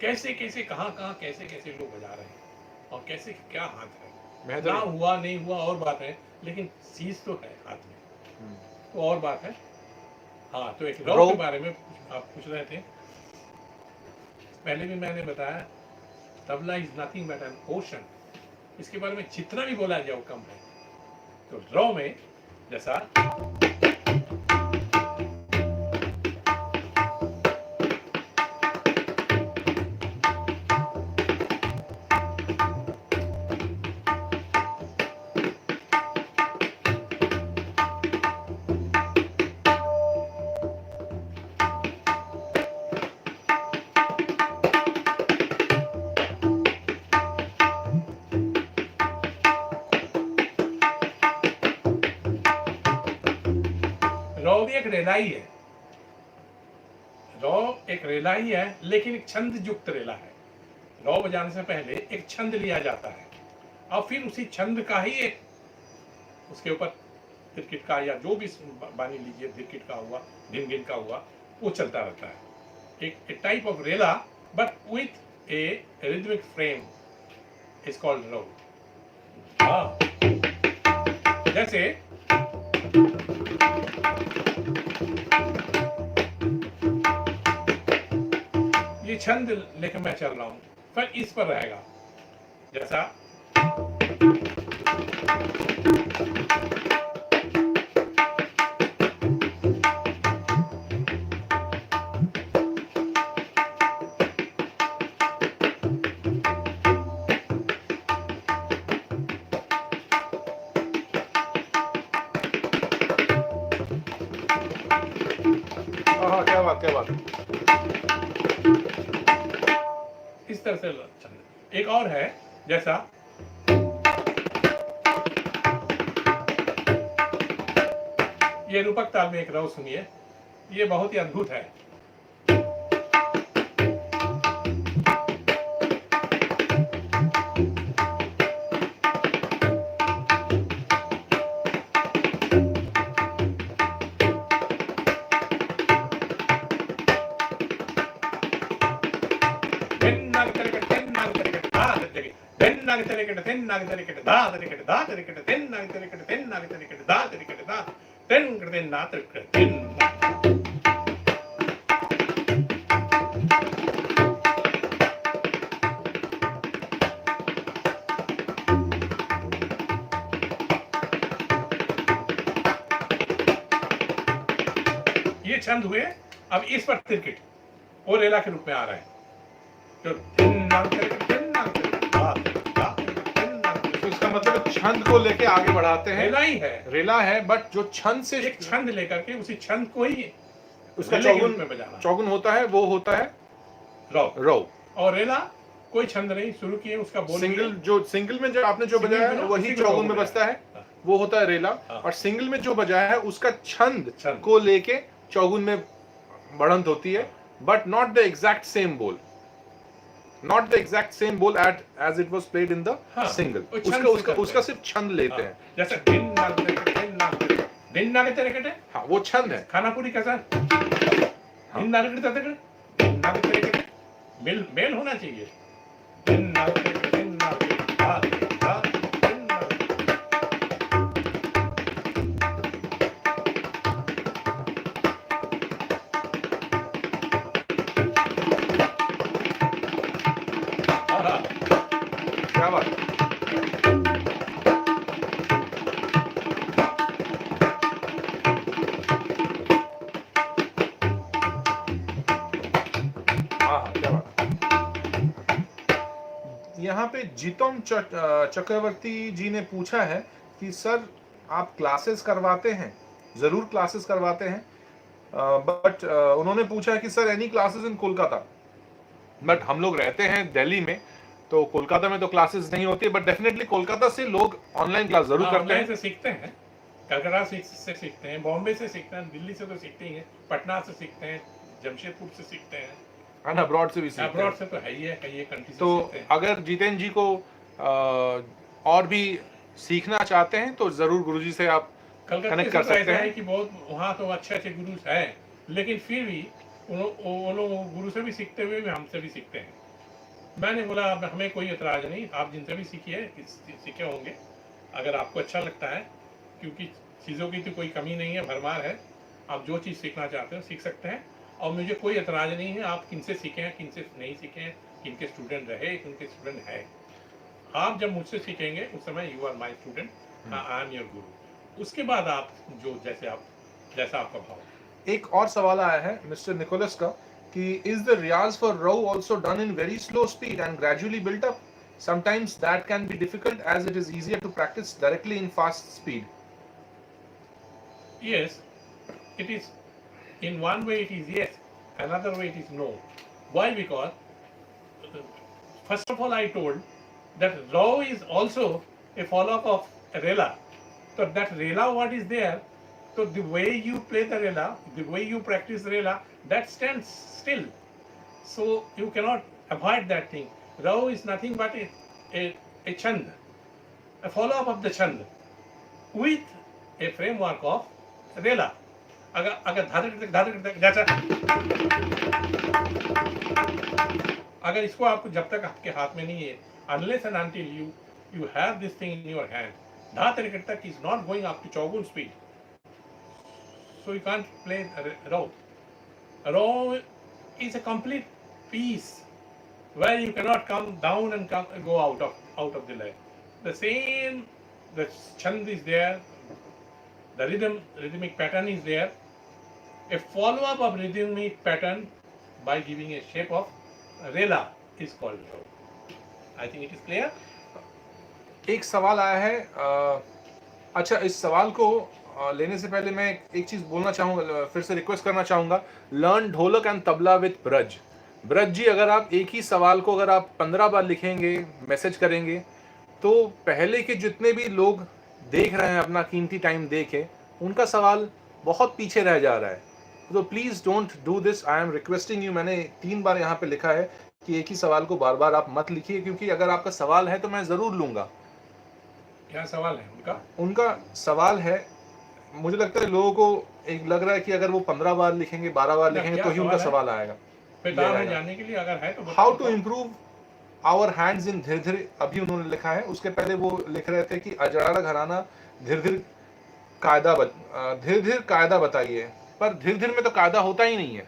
कैसे कहाँ कैसे लोग बजा रहे हैं और कैसे क्या हाथ है। ना हुआ नहीं हुआ और बात है, लेकिन चीज तो है हाथ में, तो और बात है। हाँ, तो एक रॉ के बारे में आप पूछ रहे थे। पहले भी मैंने बताया, tabla is nothing but N ocean. इसके बारे में जितना भी बोला जाए वो कम है। तो रॉ में जैसा रॉ भी एक रेला ही है। रॉ एक रेला ही है, लेकिन एक छंद युक्त रेला है। रॉ बजाने से पहले एक छंद लिया जाता है और फिर उसी छंद का ही एक उसके ऊपर क्रिकेट का या जो भी बानी लीजिए, क्रिकेट का हुआ, गिन का हुआ, वो चलता रहता है। एक टाइप ऑफ रेला but with A rhythmic frame is called raw. हाँ, जैसे ये छंद लेकर मैं चल रहा हूँ, पर इस पर रहेगा जैसा हाँ, क्या बात, क्या बात। इस तरह से छंद। एक और है जैसा ये रूपक ताल में एक राव सुनिए, ये बहुत ही अद्भुत है। ये छंद हुए। अब इस पर तिरकिट और रेला के रूप में आ रहा है। तो तो इसका मतलब छंद को लेके आगे बढ़ाते हैं। रेला ही है, रेला है, बट जो छंद से एक छंद लेकर के उसी छंद को ही उसका रेले के चौगुन रूप में बजाना। चौगुन होता है, वो होता है रौ। रौ। और रेला कोई छंद नहीं, शुरू किए उसका बोल सिंगल, जो सिंगल में जो आपने जो सिंगल बजाया में है ना, वही उसी को चौगुन में चौगुन बजता है, हाँ। वो होता है रेला। हाँ। और सिंगल में जो बजाया है उसका छंद छंद। को लेके चौगुन में बढ़ंत होती है, but not the exact same bol, not the exact same bol as it was played in the हाँ, सिंगल। वो छंद उसका से उसका करते उसका हैं। सिर्फ छंद लेते हैं। जैसे दिन नागे तेरे कटे, हाँ, वो छंद है। खाना पूरी कैसा दिन नागे तेरे कटे, दिन नागे तेरे कटे, मेल मेल होना चाहिए। दिन नागे तेरे कटे, दिन नागे धा धा, दिन नागे। हाँ, क्या बात। हाँ, क्या बात। यहाँ पे जीतोम चक्रवर्ती जी ने पूछा है कि सर आप क्लासेस करवाते हैं? जरूर क्लासेस करवाते हैं, बट उन्होंने पूछा है कि sir any classes in Kolkata? But हम लोग रहते हैं दिल्ली में, तो कोलकाता में तो क्लासेस नहीं होती, बट डेफिनेटली कोलकाता से लोग ऑनलाइन क्लास जरूर करते ऑनलाइन हैं। से सीखते हैं, कलकत्ता से सीखते हैं, बॉम्बे से सीखते हैं, दिल्ली से तो सीखते ही हैं, पटना से सीखते हैं, जमशेदपुर से सीखते हैं, एंड अब्रॉड से भी सीखते अब्रॉड हैं। से तो है ही है, कई कंट्री से तो सीखते हैं। अगर जितेंद्र जी को और भी सीखना चाहते हैं तो जरूर गुरुजी से आप कलकत्ते कनेक्ट से कर तो सकते ऐसा है हैं। कि बहुत वहाँ तो अच्छे अच्छे गुरु हैं, लेकिन फिर भी वो लोग गुरु से भी सीखते हुए भी हमसे भी सीखते हैं। मैंने बोला अब हमें कोई एतराज नहीं, आप जिनसे भी सीखे होंगे, अगर आपको अच्छा लगता है, क्योंकि चीज़ों की तो कोई कमी नहीं है, भरमार है, आप जो चीज़ सीखना चाहते हो सीख सकते हैं। और मुझे कोई एतराज नहीं है आप किनसे सीखें, किनसे नहीं सीखें, किनके स्टूडेंट रहे, किनके स्टूडेंट है। आप जब मुझसे सीखेंगे उस समय you are my student, I am your guru. उसके बाद आप जो जैसा आपका भाव। एक और सवाल आया है मिस्टर निकोलस का कि is the riyaz for rau also done in very slow speed and gradually built up? Sometimes that can be difficult as it is easier to practise directly in fast speed. Yes, it is. In one way it is yes, another way it is no. Why? Because first of all I told that raw is also a follow-up of rela. So that rela what is there, so the way you play the rela, the way you practice rela, that stands still. So you cannot avoid that thing. Raw is nothing but a chand, a follow-up of the chand with a framework of रेला। अगर जैसा अगर इसको आपको जब तक आपके हाथ में नहीं है, unless and until you have this thing in your hand, धा तरीके तक is not going up to चौगुन speed, so you can't play raw. Raw is a complete piece where you cannot come down and go out of the line. The same, the chand is there, the rhythmic pattern is there. A follow-up of rhythmic pattern by giving a shape of rela is called. I think it is clear. एक सवाल आया है अच्छा, इस सवाल को लेने से पहले मैं एक चीज़ बोलना चाहूँगा, फिर से रिक्वेस्ट करना चाहूँगा, लर्न ढोलक एंड तबला विद ब्रज। ब्रज जी, अगर आप एक ही सवाल को अगर आप 15 बार लिखेंगे, मैसेज करेंगे, तो पहले के जितने भी लोग देख रहे हैं अपना कीमती टाइम दे के, उनका सवाल बहुत पीछे रह जा रहा है। तो please don't do this, I am requesting you. मैंने 3 बार यहाँ पे लिखा है कि एक ही सवाल को बार बार आप मत लिखिए, क्योंकि अगर आपका सवाल है तो मैं ज़रूर लूँगा। क्या सवाल है उनका? उनका सवाल है, मुझे लगता है लोगों को एक लग रहा है कि अगर वो 15 बार लिखेंगे, 12 बार लिखेंगे तो ही उनका सवाल आएगा। है जानने के लिए, अगर है तो how to improve our hands in धीरे धीरे, अभी उन्होंने लिखा है। उसके पहले वो लिख रहे थे कि अजराड़ा घराना धीरे धीरे कायदा बताइए। पर धीरे धीरे में तो कायदा होता ही नहीं है,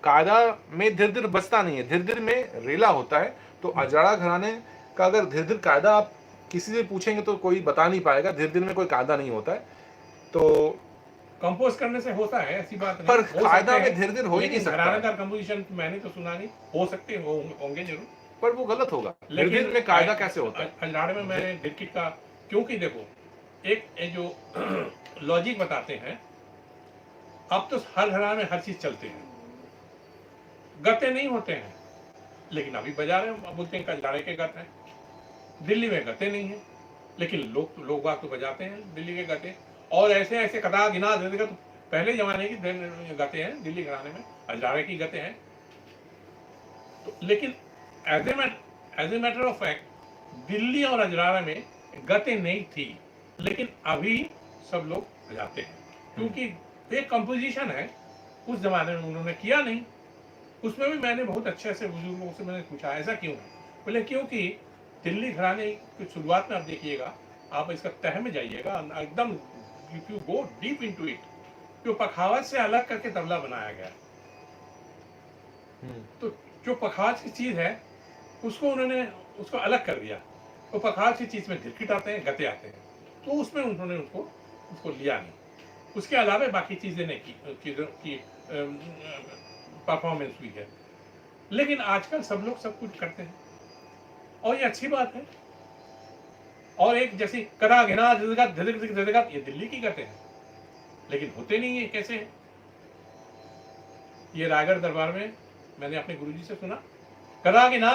कायदा में धीरे धीरे बचता नहीं है, धीरे धीरे में रेला होता है। तो अजराड़ा घराने का अगर धीरे धीरे कायदा आप किसी से पूछेंगे तो कोई बता नहीं पाएगा, धीरे धीरे में कोई कायदा नहीं होता है। तो कंपोज करने से होता है, ऐसी बात नहीं। पर कायदा में धीरे धीरे हो ही नहीं सकता। घरानेदार कंपोजिशन मैंने तो सुना नहीं, हो सकते होंगे जरूर, पर वो गलत होगा। लेकिन में कायदा कैसे होता है? अजराड़े में मैंने डिक्किट का, क्योंकि देखो एक जो लॉजिक बताते हैं, अब तो हर घराने में हर चीज चलते हैं, गते नहीं होते हैं, लेकिन अभी बाजार में बोलते हैं अजराड़े के गत हैं। दिल्ली में गते नहीं है, लेकिन लोग बाग तो बजाते हैं दिल्ली के गते। और ऐसे ऐसे कदा गिना दे देगा, तो पहले जमाने की गते हैं दिल्ली घराने में, अजराड़े की गते हैं। तो लेकिन as a matter of fact Delhi और अजराड़ा में गते नहीं थी, लेकिन अभी सब लोग बजाते हैं, क्योंकि एक कंपोजिशन है, उस जमाने में उन्होंने किया नहीं। उसमें भी मैंने बहुत अच्छे से बुजुर्गों से मैंने पूछा ऐसा क्यों है, बोले क्योंकि दिल्ली घराने की शुरुआत में आप देखिएगा, आप इसका तह में जाइएगा एकदम, if you go deep into it, जो पखावज से अलग करके तबला बनाया गया। तो जो पखावज की चीज है उसको उन्होंने उसको अलग कर दिया। तो पखावज की चीज में धिरकिट आते हैं, गते आते हैं, तो उसमें उन्होंने उसको लिया नहीं। उसके अलावा बाकी चीजें नहीं की परफॉर्मेंस हुई है। लेकिन आजकल सब लोग सब कुछ करते हैं और ये अच्छी बात है। और एक जैसे कदा घिना ये दिल्ली की करते हैं, लेकिन होते नहीं है। कैसे है? ये रायगढ़ दरबार में मैंने अपने गुरुजी से सुना, कदा घिना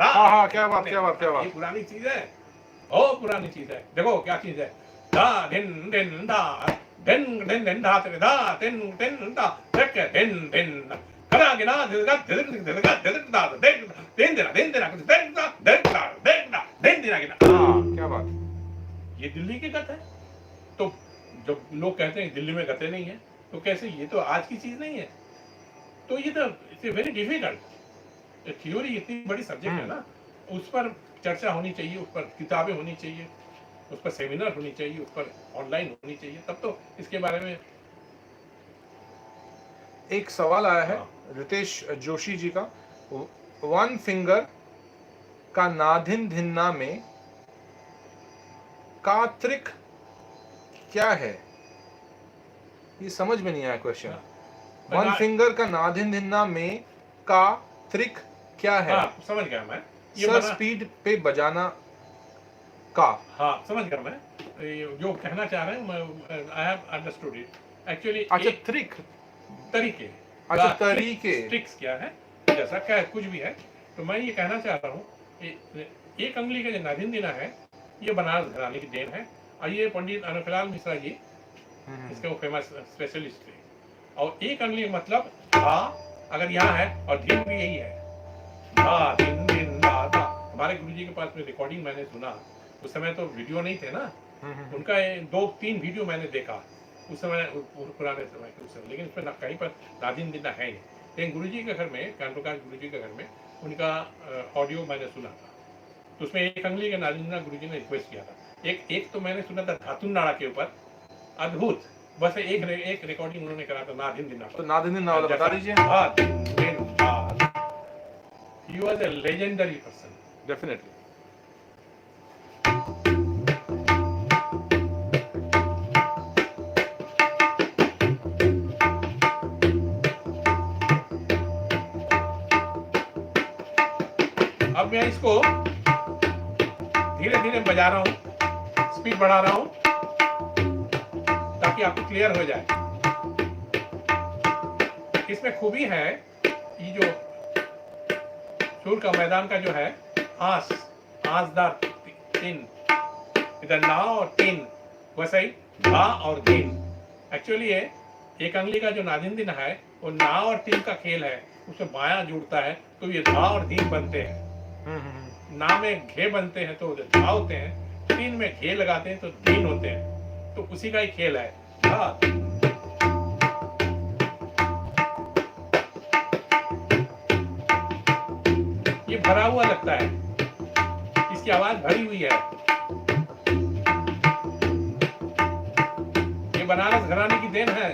हाँ, क्या बात। ये पुरानी चीज है, ओ पुरानी चीज है। देखो क्या चीज है, दा दिन दिन दा दिन दिन दिन दा तेरे दा दिन दिन दा देख दिन दिन कदा घिना क्या बात। ये दिल्ली की गत है। तो जब लोग कहते हैं दिल्ली में गते नहीं है, तो कैसे? ये तो आज की चीज नहीं है। तो ये तो इट्स वेरी डिफिकल्ट। थ्योरी इतनी बड़ी सब्जेक्ट है ना, उस पर चर्चा होनी चाहिए, उस पर किताबें होनी चाहिए, उस पर सेमिनार होनी चाहिए, उस पर ऑनलाइन होनी चाहिए, तब तो इसके बारे में। एक सवाल आया है रितेश जोशी जी का, वन फिंगर का नाधिन धिन्ना में कात्रिक क्या है? ये समझ में नहीं आया क्वेश्चन। वन फिंगर का नाधिन धिन्ना में का त्रिक क्या है? समझ गया मैं। सर स्पीड पे बजाना का। हाँ समझ गया मैं जो कहना चाह रहे हैं। I have understood it actually. अच्छा त्रिक, तरीके। अच्छा तरीके, ट्रिक्स क्या है, जैसा क्या कुछ भी है। तो मैं ये कहना चाह रहा हूँ, एक अंगुली का जो नाधिन दिना है, ये बनारस घराने की देन है। और ये पंडित अनुखलाल मिश्रा जी, इसके वो फेमस स्पेशलिस्ट थे। और एक अंगुली मतलब धा, अगर यहाँ है, और धीन भी यही है, धा दिन दिन धा धा। हमारे गुरुजी के पास में रिकॉर्डिंग मैंने सुना, उस समय तो वीडियो नहीं थे ना, उनका 2-3 वीडियो मैंने देखा उस समय, पुराने समय के उस समय। लेकिन उसमें कहीं पर नादिन दिना है नहीं। लेकिन गुरुजी के घर में, ज्ञान प्रकाश गुरुजी के घर में उनका ऑडियो मैंने सुना था। तो उसमें एक अंगुली का नादिन दिना गुरुजी ने रिक्वेस्ट किया था। एक तो मैंने सुना था धातुन नाड़ा के ऊपर, अद्भुत। बस एक रिकॉर्डिंग उन्होंने करा था नादिन दिना तो नादिन दिन वाला बता दीजिए। He was a legendary person. Definitely. अब मैं इसको धीरे धीरे बजा रहा हूँ, स्पीड बढ़ा रहा हूँ ताकि आपको क्लियर हो जाए। इसमें खूबी है, ये जो सुर का मैदान का जो है आंसदार तीन, इधर ना और तीन, वैसे ही धा और दीन। एक्चुअली ये एक अंगली का जो नादिन है वो ना और तीन का खेल है, उसमें बायां जुड़ता है तो ये धा और दीन बनते हैं। ना में घे बनते हैं तो धा होते हैं, तीन में घे लगाते हैं तो दीन होते हैं, तो उसी का ही खेल है। धा ये भरा हुआ लगता है, इसकी आवाज भरी हुई है। ये बनारस घराने की देन है।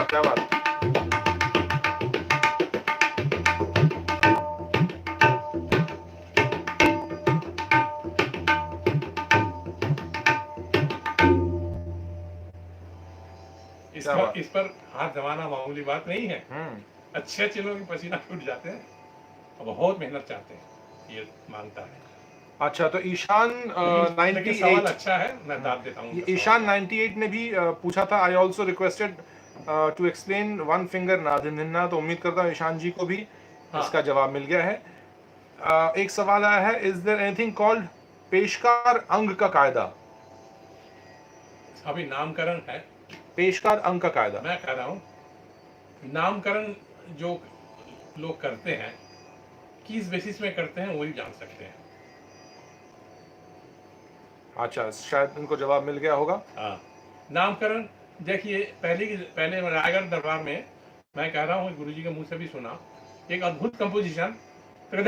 क्या बात। इस पर हाथ जमाना मामूली बात नहीं है। अच्छे लोग पसीना छूट जाते हैं और बहुत मेहनत चाहते हैं, ये मानता है। अच्छा, तो ईशान 98 सवाल अच्छा है, मैं दाद देता हूँ। ईशान 98 ने भी पूछा था, I also requested to explain one finger nadin. तो उम्मीद करता हूँ ईशान जी को भी इसका जवाब मिल गया है। एक सवाल आया है, इज देयर एनीथिंग कॉल्ड पेशकार अंग का कायदा? अभी नामकरण है, पेशकार अंग का कायदा। मैं कह रहा हूँ नामकरण जो लोग करते हैं किस बेसिस में करते हैं वही जान सकते हैं। अच्छा, शायद उनको जवाब मिल गया होगा। हाँ, नामकरण देखिए, पहले रायगढ़ दरबार में मैं कह रहा हूँ, गुरुजी के मुंह से भी सुना, एक अद्भुत कंपोजिशन, अब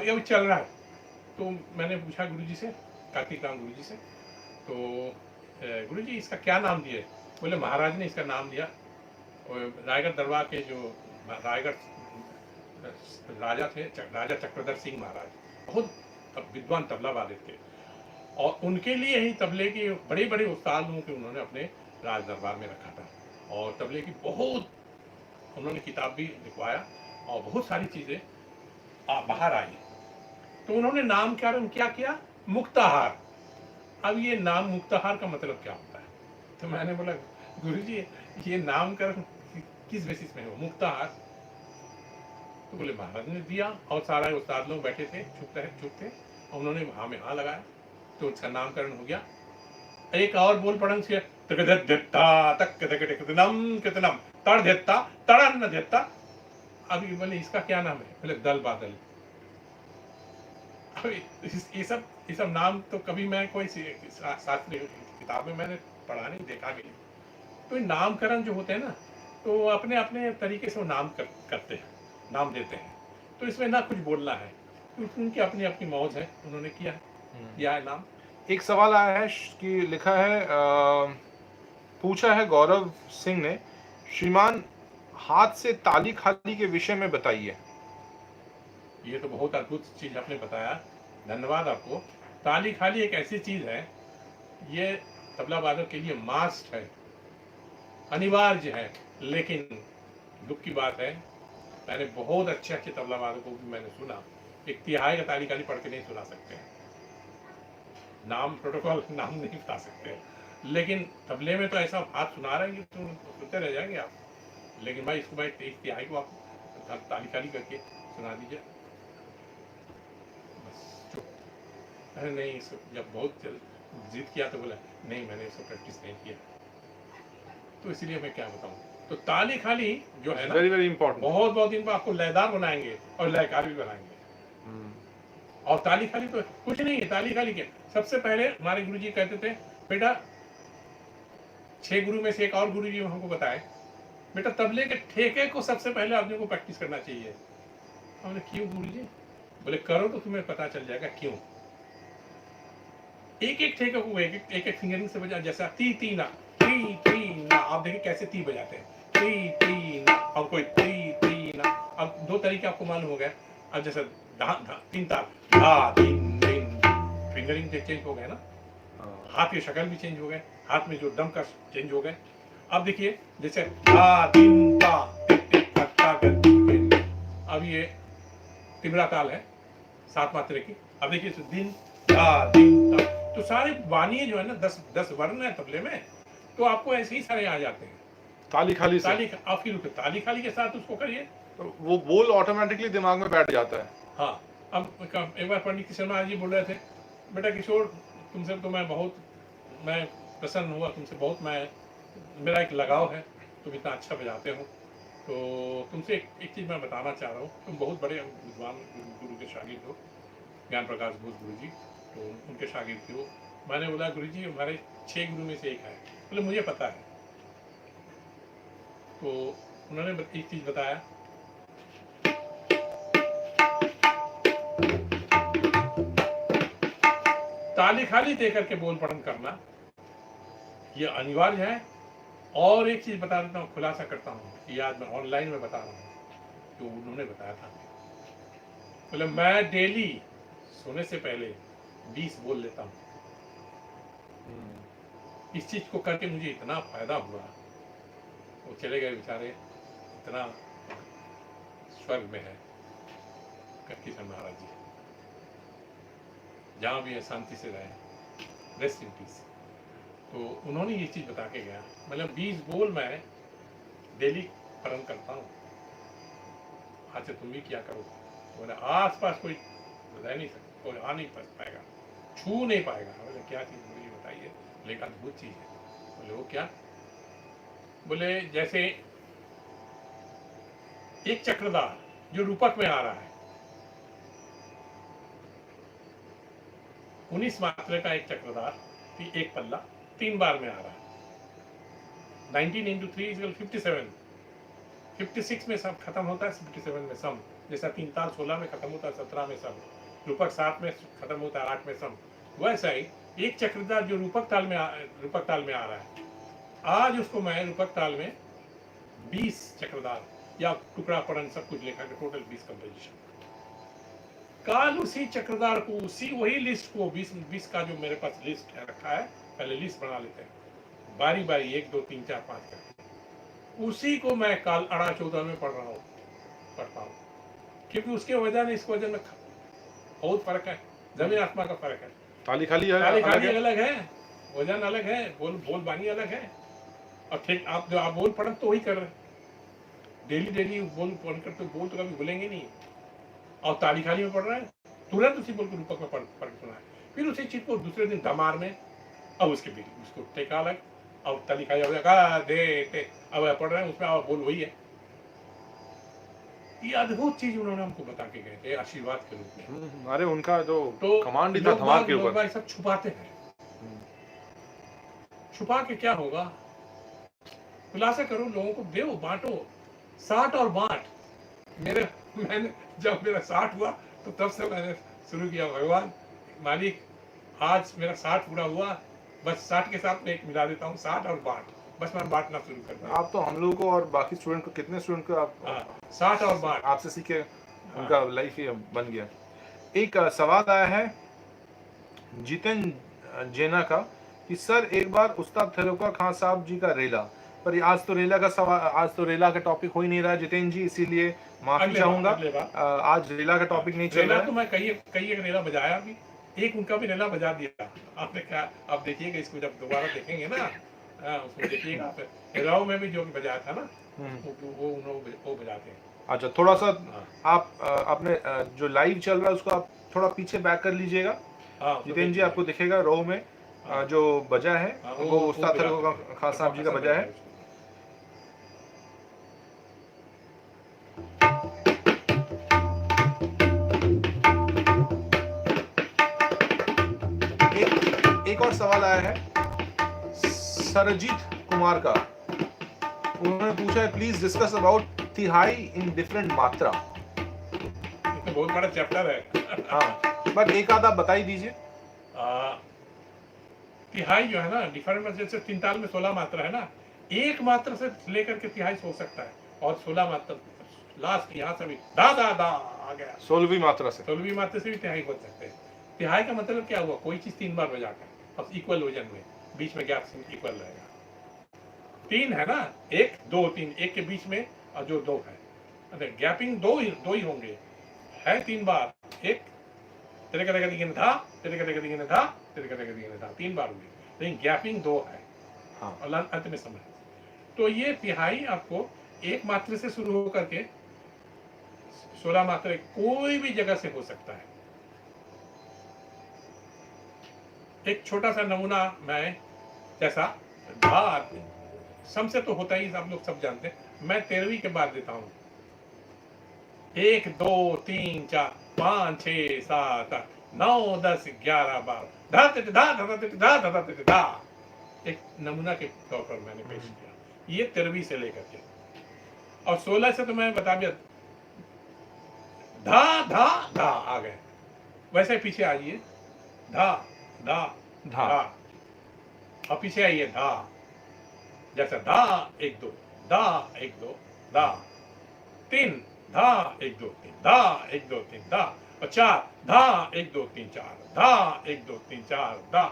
ये चल रहा है। तो मैंने पूछा गुरुजी से, कार्तिक राम गुरुजी से, तो गुरुजी इसका क्या नाम दिए? बोले महाराज ने इसका नाम दिया, रायगढ़ दरबार के जो रायगढ़ राजा थे, राजा चक्रधर सिंह महाराज, बहुत विद्वान तबला वाले थे, और उनके लिए ही तबले के बड़े बड़े उस्तादों के उन्होंने अपने राज दरबार में रखा था, और तबले की बहुत उन्होंने किताब भी लिखवाया और बहुत सारी चीजें बाहर आई। तो उन्होंने नामकरण क्या किया? मुक्ताहार। अब ये नाम मुक्ताहार का मतलब क्या होता है? तो मैंने बोला गुरुजी ये नामकरण किस बेसिस में हो मुक्ताहार? तो बोले महाराज ने दिया, और सारा उस्ताद लोग बैठे थे, चुप थे, और उन्होंने हाँ में हाँ लगाया, तो उसका नामकरण हो गया। एक और बोल पढ़न से अभी बोले इसका क्या नाम है? बोले दल बादल। अभी ये सब नाम तो कभी मैं कोई शास्त्रीय किताब में मैंने पढ़ा नहीं, देखा भी नहीं। तो नामकरण जो होते हैं ना, तो अपने अपने तरीके से वो नाम करते हैं, नाम देते हैं, तो इसमें ना कुछ बोलना है, तो उनकी अपनी अपनी मौज है, उन्होंने किया है नाम। एक सवाल आया है कि लिखा है, पूछा है गौरव सिंह ने, श्रीमान हाथ से ताली खाली के विषय में बताइए। ये तो बहुत अद्भुत चीज आपने बताया, धन्यवाद आपको। ताली खाली एक ऐसी चीज है, ये तबला वादक के लिए मास्ट है, अनिवार्य है। लेकिन दुख की बात है, मैंने बहुत अच्छे अच्छे तबला वालों को भी मैंने सुना, एक तिहाई का ताली खाली पढ़ के नहीं सुना सकते हैं, नाम प्रोटोकॉल नाम नहीं बता सकते, लेकिन तबले में तो ऐसा हाथ सुना रहे हैं कि तुम सुनते रह जाएंगे आप। लेकिन भाई इसको भाई एक तिहाई को आप ताली खाली करके सुना दीजिए, बस चुप। अरे नहीं, इसको जब बहुत जिद किया तो बोला नहीं मैंने इसको प्रैक्टिस नहीं किया, तो इसलिए मैं क्या बताऊं। तो ताली खाली जो है ना, वेरी वेरी इंपॉर्टेंट। बहुत बहुत इनको आपको लयदार बनाएंगे और लयकार भी बनाएंगे। और ताली खाली तो कुछ नहीं है, ताली खाली के सबसे पहले हमारे गुरुजी कहते थे, बेटा 6 गुरु में से एक और गुरुजी हमको बताए, बेटा तबले के ठेके को सबसे पहले आदमी को प्रैक्टिस करना चाहिए। हमने क्यों गुरुजी? बोले करो तो तुम्हें पता चल जाएगा क्यों। एक एक ठेके को एक एक फिंगरिंग से बजा, जैसा ती ती ना, ती ती ना, आप देखिए कैसे ती बजाते हैं, ती ती ना, और कोई ती ती ना। अब 2 तरीके आपको मालूम हो गया। अब जैसे धा धा 3 ताल, धा दिन दिन, फिंगरिंग चेंज हो गए ना, हाथ की शक्ल भी चेंज हो गए, हाथ में जो दम का चेंज हो गए। अब देखिए जैसे धा दिन ता, अब ये तिमरा ताल है 7 मात्रे की। अब देखिए दिन धा दिन ता, तो सारे वाणी जो है ना 10 वर्ण है तबले में, तो आपको ऐसे ही सारे आ जाते हैं ताली खाली से। ताली आपकी रूप ताली खाली के साथ उसको करिए, तो वो बोल ऑटोमेटिकली दिमाग में बैठ जाता है। हाँ। अब एक बार पंडित किशोर महाराज जी बोल रहे थे, बेटा किशोर तुमसे तो मैं प्रसन्न हुआ, तुमसे बहुत मेरा एक लगाव है, तुम इतना अच्छा बजाते हो, तो तुमसे एक चीज़ मैं बताना चाह रहा हूँ। तुम बहुत बड़े विद्वान गुरु के शागिर्द हो, ज्ञान प्रकाश घोष गुरु जी, तो उनके शागिर्द हो। मैंने बोला गुरु जी हमारे 6 गुरु में से एक है। बोले मुझे पता है। तो उन्होंने एक चीज़ बताया, ताली खाली दे करके बोल पढ़न करना ये अनिवार्य है। और एक चीज बता देता हूँ, खुलासा करता हूँ, ये आज मैं ऑनलाइन में बता रहा हूँ, तो उन्होंने बताया था। बोले मैं डेली सोने से पहले 20 बोल लेता हूँ। इस चीज को करके मुझे इतना फायदा हुआ, वो चले गए बेचारे, इतना स्वर्ग में है किशन महाराज जी, जहाँ भी है शांति से रहे, रेस्ट इन पीस। तो उन्होंने ये चीज़ बता के गया, मतलब 20 बोल मैं डेली परम करता हूँ। अच्छा तुम भी क्या करो? बोले आस पास कोई रह नहीं सकता, कोई आ नहीं पाएगा, छू नहीं पाएगा। बोले क्या चीज़? मुझे बताइए। लेकिन अद्भुत चीज़ है। बोले वो क्या? बोले जैसे एक चक्रधार जो रूपक में आ रहा है, 19 मात्रा का एक चक्रधार, एक पल्ला 3 बार में आ रहा है। 19 into 3 is 57, 56 में सब खत्म होता है, 57 में सम। जैसा 3 ताल 16 में खत्म होता है, 17 में सम। रूपक 7 में खत्म होता है, 8 में सम। वैसा ही एक चक्रधार जो रूपक ताल में आ रहा है, आज उसको मैं रूपक ताल में 20 चक्रधार या टुकड़ा पड़न सब कुछ लेकर के टोटल 20 कंपोजिशन। काल उसी चक्रधार को, उसी वही लिस्ट को 20 का जो मेरे पास लिस्ट है रखा है, पहले लिस्ट बना लेते हैं बारी बारी 1 2 3 4 5 करके, उसी को मैं काल 18-14 में पढ़ता हूँ। क्योंकि उसके वजन इसके वजन में बहुत फर्क है, जमीन आसमान का फर्क है। ताली खाली अलग है, वजन अलग है, बोल बानी अलग है। और ठीक आप जो आप बोल पढ़न तो वही कर रहे हैं, डेली बोल पढ़ कर, तो बोल तो कभी भूलेंगे नहीं। और ताली खाली में पढ़ रहे हैं, तुरंत उसी बोल को रूपक में पढ़ सुना है, फिर उसी चीज को दूसरे दिन धमार में, अब उसके बीच उसको टेका अलग, और ताली खाली अब पढ़ रहे हैं, उसमें अब बोल वही है। ये अद्भुत चीज उन्होंने हमको बता के गए थे आशीर्वाद के रूप में। अरे उनका जो तो कमांड ही था धमाल के ऊपर। लोग सब छुपाते हैं, छुपा के क्या होगा? खुलासा करो, लोगों को दो, बांटो, 60 और बांट। मैंने जब मेरा 60 हुआ तो तब से मैंने शुरू किया, भगवान मालिक आज मेरा 60 पूरा हुआ, बस 60 के साथ मैं एक मिला देता हूँ, 60 और बांट, बस मैं बांटना शुरू कर दिया। आप तो हम लोग को और बाकी स्टूडेंट को, कितने स्टूडेंट को आप 60 और बांट आपसे सीखे, उनका लाइफ ही बन गया। एक सवाल आया है जितेन जेना का कि सर एक बार उस्ताद थेरोका खान साहब जी का रेला पर ये आज तो रेला का सवाल, आज तो रेला का टॉपिक हो ही नहीं रहा है जितेंद्र जी, इसीलिए माफी अगले बार, चाहूंगा। अगले बार। आज रेला का टॉपिक नहीं चल रेला रहा तो है। मैं कई एक रेला बजाया भी, एक उनका भी रेला बजा दिया आपने। क्या आप देखिएगा इसको जब दोबारा देखेंगे ना, उसको देखिएगा आप, रेलाओं में भी जो बजाया था ना, वो बजाते हैं। अच्छा, थोड़ा सा हाँ आप अपने जो लाइव चल रहा है उसको आप थोड़ा पीछे बैक कर लीजिएगा। हाँ, तो जितेंद्र जी देखिए। आपको दिखेगा रो में हाँ। जो बजा है हाँ, वो उस्ताद बजाते थरको थे। खान साहब जी का हसन बजा है। उसको। एक और सवाल आया है सरजीत कुमार का। उन्होंने पूछा है प्लीज डिस्कस अबाउट तिहाई इन डिफरेंट मात्रा। ये तो बहुत बड़ा चैप्टर है। हाँ, बट एक आध आप बता ही दीजिए। तिहाई जो है ना, डिफरेंट, जैसे 3 ताल में 16 मात्रा है ना, एक मात्रा से लेकर के तिहाई हो सकता है, और 16 मात्रा लास्ट यहाँ से भी दा दा दा आ गया, 16वीं मात्रा से। 16वीं मात्रा से भी तिहाई हो सकते हैं। तिहाई का मतलब क्या हुआ, कोई चीज 3 बार बजाकर, अब इक्वल वजन में, बीच में गैप इक्वल रहेगा। 3 है ना, 1 2 3, एक के बीच में और जो 2 है, अरे गैपिंग दो ही होंगे, है 3 बार, एक तेरे का दिखने था, तेरे का दिखने था, तेरे का दिखने था, 3 बार हुई, लेकिन गैपिंग 2 है। हाँ। और अंत में समय। तो ये तिहाई आपको एक मात्रा से शुरू होकर के 16 मात्रा कोई भी जगह से हो सकता है। एक छोटा सा नमूना मैं, जैसा धा सम से तो होता ही, आप लोग सब जानते हैं, मैं 13वीं के बाद देता हूं, 1 2 3 4 5 6 7 8 9 10 11 12 धा धा धा धा धा धा धा धा, एक नमूना के तौर पर मैंने पेश किया, ये 13वीं से लेकर के, और 16 से तो मैं बता दिया, धा धा धा आ गए। वैसे पीछे आइए, धा धा धा। धा, और पीछे आइए, धा, जैसे धा 1 2 धा 1 2 धा 3 धा 1 2 3 धा 1 2 3 धा, और 4 धा 1 2 3 4 धा 1 2 3 4 धा।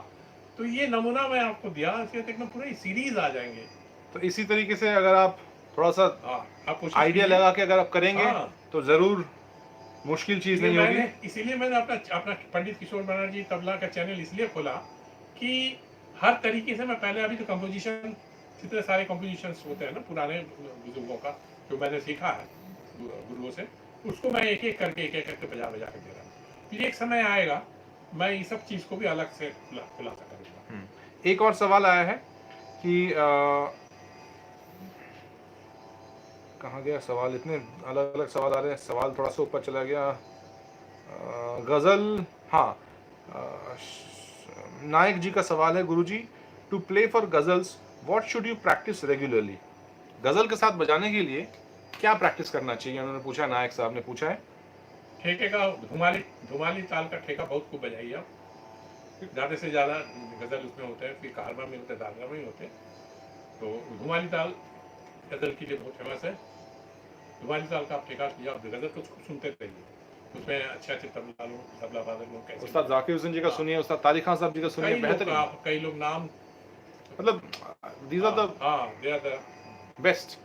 तो ये नमूना मैं आपको दिया, इसके देखना पूरी सीरीज आ जाएंगे। तो इसी तरीके से अगर आप थोड़ा सा आप आइडिया लगा के अगर आप करेंगे हाँ। तो जरूर मुश्किल चीज नहीं होगी। इसीलिए मैंने अपना पंडित किशोर बनर्जी तबला का चैनल इसलिए खोला कि हर तरीके से मैं पहले, अभी तो कंपोजिशन, जितने सारे कंपोजिशंस होते हैं ना पुराने बुजुर्गों का, जो मैंने सीखा है गुरुओं से, उसको मैं एक एक करके बजा के दे रहा हूँ। फिर एक समय आएगा मैं इस सब चीज को भी अलग से खुलासा करूँगा। एक और सवाल आया है कि कहाँ गया सवाल, इतने अलग अलग सवाल आ रहे हैं, सवाल थोड़ा सा ऊपर चला गया। गजल, हाँ, नायक जी का सवाल है, guruji to play for ghazals what should you practise regularly. गजल के साथ बजाने के लिए क्या प्रैक्टिस करना चाहिए, उन्होंने पूछा, नायक साहब ने पूछा है। ठेके का धुमाली ताल का ठेका बहुत खूब बजाइए आप, ज़्यादा से ज़्यादा गजल उसमें होते हैं, फिर कारवा में होते हैं, दादरा में होते हैं। तो धुमाली ताल गजल के लिए बहुत फेमस है। धुमाली ताल का आप ठेका किया, गजल को सुनते रहिए, उसमें अच्छे तबला वादक लोग कैसे, उस्ताद जाकिर हुसैन जी का सुनिए, उस्ताद तारिक खान साहब जी का सुनिए, बेहतरीन। कई लोग नाम, मतलब these are the they are the best.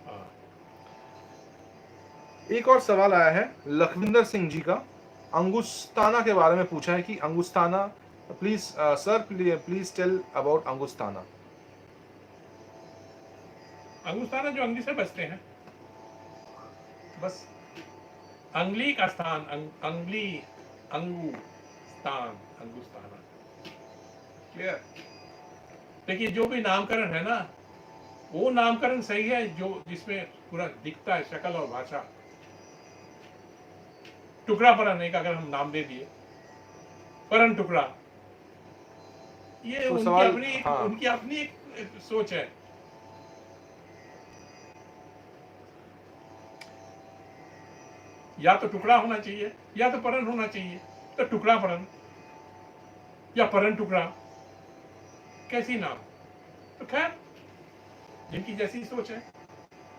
एक और सवाल आया है लखविंदर सिंह जी का, अंगुस्ताना के बारे में पूछा है कि अंगुस्ताना, please sir please tell about angustana. अंगुस्ताना जो अंगली से बचते हैं, बस अंगली का स्थान, अंगली, अंगू स्थान, अंगुस्ताना, क्लियर। देखिए जो भी नामकरण है ना, वो नामकरण सही है जो जिसमें पूरा दिखता है शक्ल और भाषा। टुकड़ा परन एक अगर हम नाम दे दिए, परन टुकड़ा, ये तो उनकी अपनी एक सोच है। या तो टुकड़ा होना चाहिए या तो परन होना चाहिए, तो टुकड़ा परन या परन टुकड़ा, कैसी नाम, तो खैर जिनकी जैसी सोच है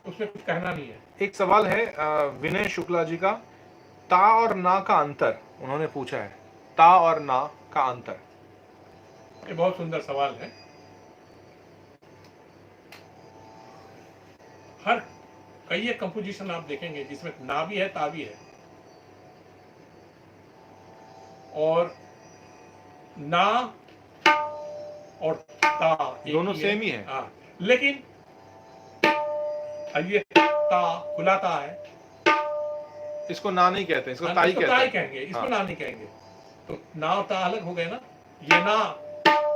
उसमें कुछ कहना नहीं है। एक सवाल है विनय शुक्ला जी का, ता और ना का अंतर उन्होंने पूछा है, ता और ना का अंतर। ये बहुत सुंदर सवाल है। हर कई एक कंपोजिशन आप देखेंगे जिसमें ना भी है ता भी है, और ना और ता एक दोनों सेम ही है। हाँ, लेकिन अब ये ता खुला ता है, इसको ना नहीं कहते, इसको हाँ, ताई इसको कहते ताई हैं। कहेंगे, इसको हाँ। ना नहीं कहेंगे। तो ना और ता अलग हो गए ना, ये ना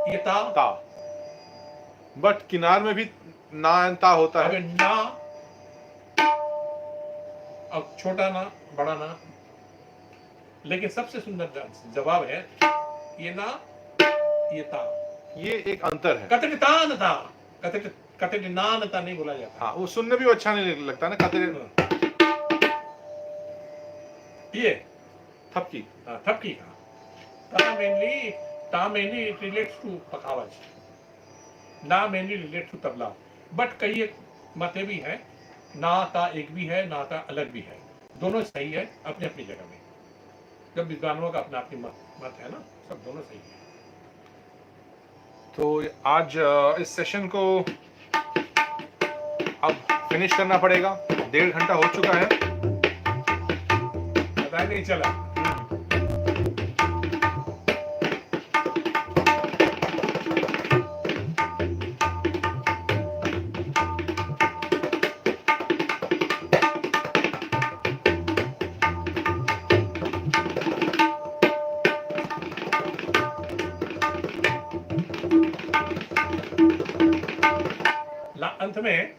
ये ता। ता, बट किनार में भी ना एंड ता होता अब है। ना, अब छोटा ना बड़ा ना, लेकिन सबसे सुंदर जवाब है ये ना ये ता। ये एक अंतर है। कतट तान था, कतट नान था नहीं बोला जाता। हाँ, वो सुनने भी अच्छा नहीं लगता ना, कतरे ये थपकी। हाँ, थपकी का ता mainly it relates to pakhawaj, ना mainly relates to tabla. But कई एक मतें भी हैं, ना ता एक भी है, ना ता अलग भी है, दोनों सही है अपनी अपनी जगह में। जब विद्वानों का अपना अपनी मत है ना, सब दोनों सही है। तो आज इस सेशन को अब फिनिश करना पड़ेगा, 1.5 घंटा हो चुका है। पता ही नहीं चला। अंत में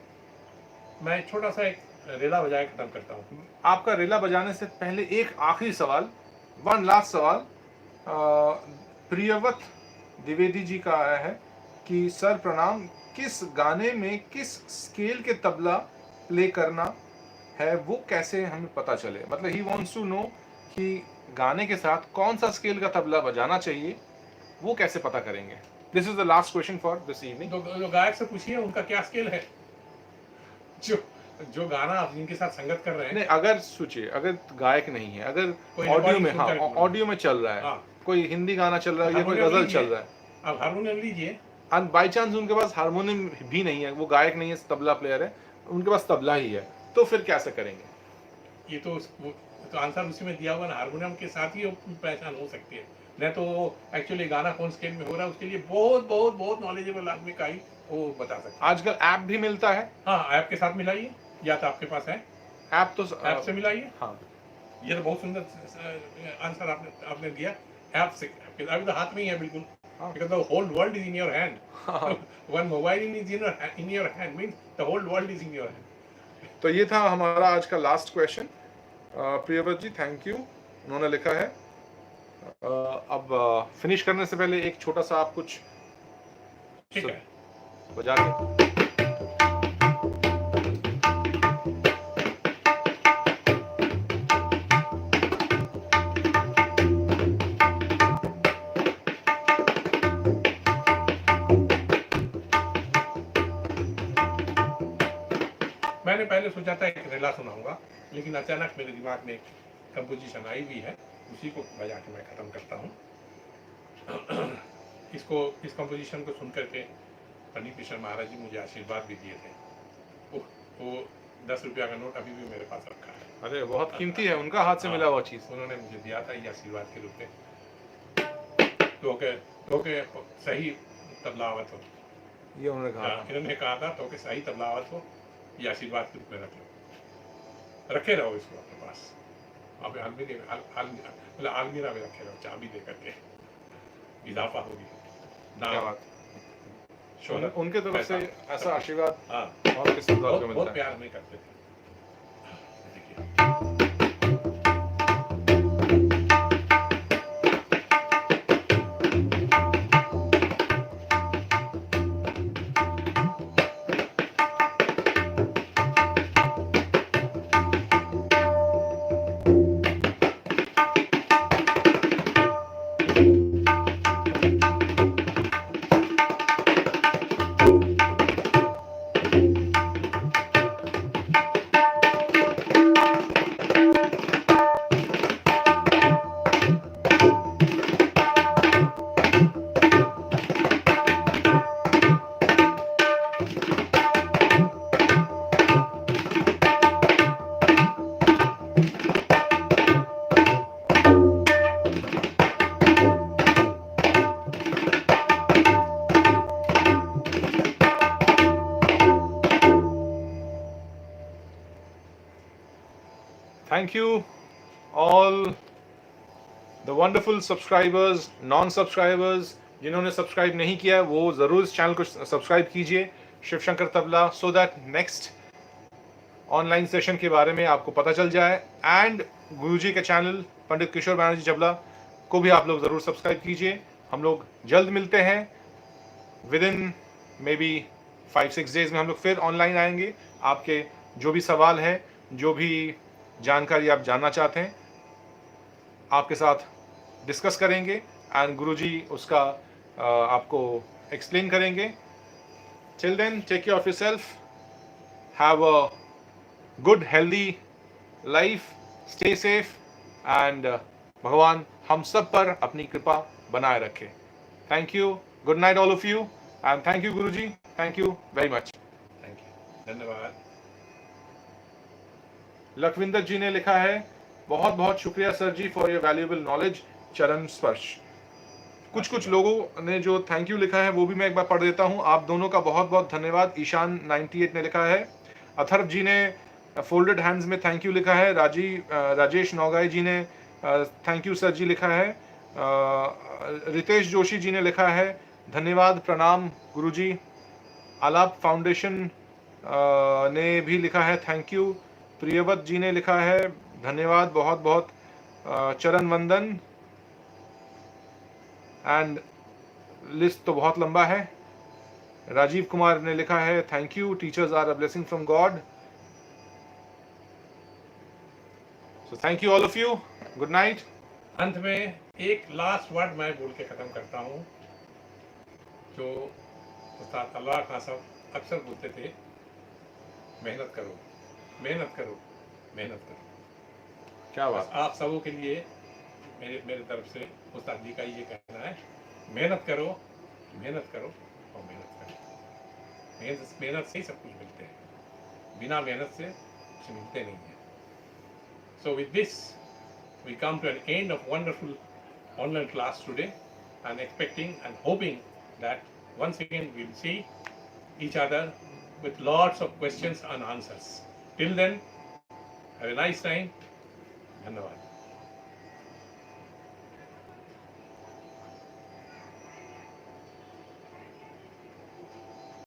मैं छोटा सा एक रेला बजाय खत्म करता हूँ। आपका रेला बजाने से पहले एक आखिरी सवाल, वन लास्ट सवाल, प्रियव्रत द्विवेदी जी का आया है कि सर प्रणाम, किस गाने में किस स्केल के तबला प्ले करना है वो कैसे हमें पता चले? मतलब ही वांट्स टू नो कि गाने के साथ कौन सा स्केल का तबला बजाना चाहिए, वो कैसे पता करेंगे? This is the last question for this evening. जो गायक से पूछिए उनका क्या स्केल है, जो गाना आप जिनके साथ संगत कर रहे हैं। नहीं, अगर सोचिए, अगर गायक नहीं है, अगर कोई ऑडियो में, recording हाँ सुनकर के ऑडियो में चल रहा है, हाँ। कोई हिंदी गाना चल रहा है या कोई हारमोनियम गजल लीजिए, चल रहा है, अब हारमोनियम लीजिए, एंड बाई चांस उनके पास हारमोनियम भी नहीं है, वो गायक नहीं है, तबला प्लेयर है, उनके पास तबला ही है, तो फिर कैसे करेंगे? ये तो आंसर उसी में दिया हुआ ना, हारमोनियम के साथ ही पहचान हो सकती है। नहीं तो एक्चुअली गाना कौन स्केल में हो रहा है उसके लिए बहुत बहुत बहुत नॉलेजेबल आदमी का ही वो बता सकता है। आजकल ऐप भी मिलता है। हाँ, ऐप के साथ मिलाइए, या तो आपके पास है ऐप, तो ऐप से मिलाइए। हाँ, ये तो बहुत सुंदर आंसर आपने दिया। ऐप से अभी तो हाथ में ही है बिल्कुल, because the whole world is in your hand. One mobile is in your hand means the whole world is in your hand. तो ये था हमारा आज का last question. Priyavrat ji thank you, उन्होंने लिखा है। अब फिनिश करने से पहले एक छोटा सा आप कुछ ठीक है, बजा के। मैंने पहले सोचा था एक रेला सुनाऊंगा, लेकिन अचानक मेरे दिमाग में एक कंपोजिशन आई हुई है, उसी को बजा के मैं ख़त्म करता हूँ। इस कंपोजिशन को सुन करके पंडित मिश्र महाराज जी मुझे आशीर्वाद भी दिए थे। वो 10 रुपया का नोट अभी भी मेरे पास रखा है। अरे बहुत कीमती है, उनका हाथ से मिला हुआ चीज़। उन्होंने मुझे दिया था ये आशीर्वाद के रूप में। तो के सही तबलावत हो, ये उन्होंने कहा। इन्होंने कहा था तो के सही तबलावत हो, ये आशीर्वाद के रूप में रख लो, रखे रहो इसको अपने पास। आप आलमीरा में रखे रहो, चाबी दे करके, इजाफा होगी नाम, शोहरत, उनके तरफ से ऐसा आशीर्वाद हाँ बहुत किस्मत वालों को मिलता बहुत है। प्यार में करते थे। Thank you all the wonderful subscribers, non-subscribers जिन्होंने सब्सक्राइब नहीं किया वो ज़रूर इस चैनल को सब्सक्राइब कीजिए, Shiv Shankar Tabla, so that next online session के बारे में आपको पता चल जाए। एंड गुरुजी के चैनल पंडित किशोर बैनर्जी जबला को भी आप लोग ज़रूर सब्सक्राइब कीजिए। हम लोग जल्द मिलते हैं, with in may be 5-6 days में हम लोग फिर ऑनलाइन आएंगे। आपके जो भी सवाल है, जो भी जानकारी आप जानना चाहते हैं, आपके साथ डिस्कस करेंगे एंड गुरुजी उसका आपको एक्सप्लेन करेंगे। Till then, take care of yourself, have a good healthy life, stay safe and भगवान हम सब पर अपनी कृपा बनाए रखे। Thank you, good night all of you and thank you guruji, thank you very much. Thank you, धन्यवाद। लखविंदर जी ने लिखा है, बहुत बहुत शुक्रिया sir ji for your valuable knowledge, चरण स्पर्श। कुछ लोगों ने जो थैंक यू लिखा है वो भी मैं एक बार पढ़ देता हूँ। आप दोनों का बहुत बहुत धन्यवाद। ईशान 98 ने लिखा है, अथर्व जी ने फोल्डेड हैंड्स में थैंक यू लिखा है, राजेश नौगाई जी ने थैंक यू सर जी लिखा है, रितेश जोशी जी ने लिखा है धन्यवाद प्रणाम गुरुजी, आलाप फाउंडेशन ने भी लिखा है थैंक यू, प्रियवत जी ने लिखा है धन्यवाद बहुत बहुत, चरण वंदन, एंड लिस्ट तो बहुत लंबा है। राजीव कुमार ने लिखा है thank you, teachers are a blessing from God. So thank you all of you, good night. अंत में एक लास्ट वर्ड मैं बोल के ख़त्म करता हूँ, जो उस्ताद अल्लाह खान साहब अक्सर बोलते थे, मेहनत करो, मेहनत करो, मेहनत करो। क्या बात। आप सबों के लिए मेरे तरफ से उस्ताद जी का ये कहना है, मेहनत करो, मेहनत करो और मेहनत करो। मेहनत से ही सब कुछ मिलते हैं, बिना मेहनत से कुछ मिलते नहीं है। So with this, we come to an end of wonderful online class today, and expecting and hoping that once again we'll see each other with lots of questions and answers. Till then, have a nice time. Dhanyavad.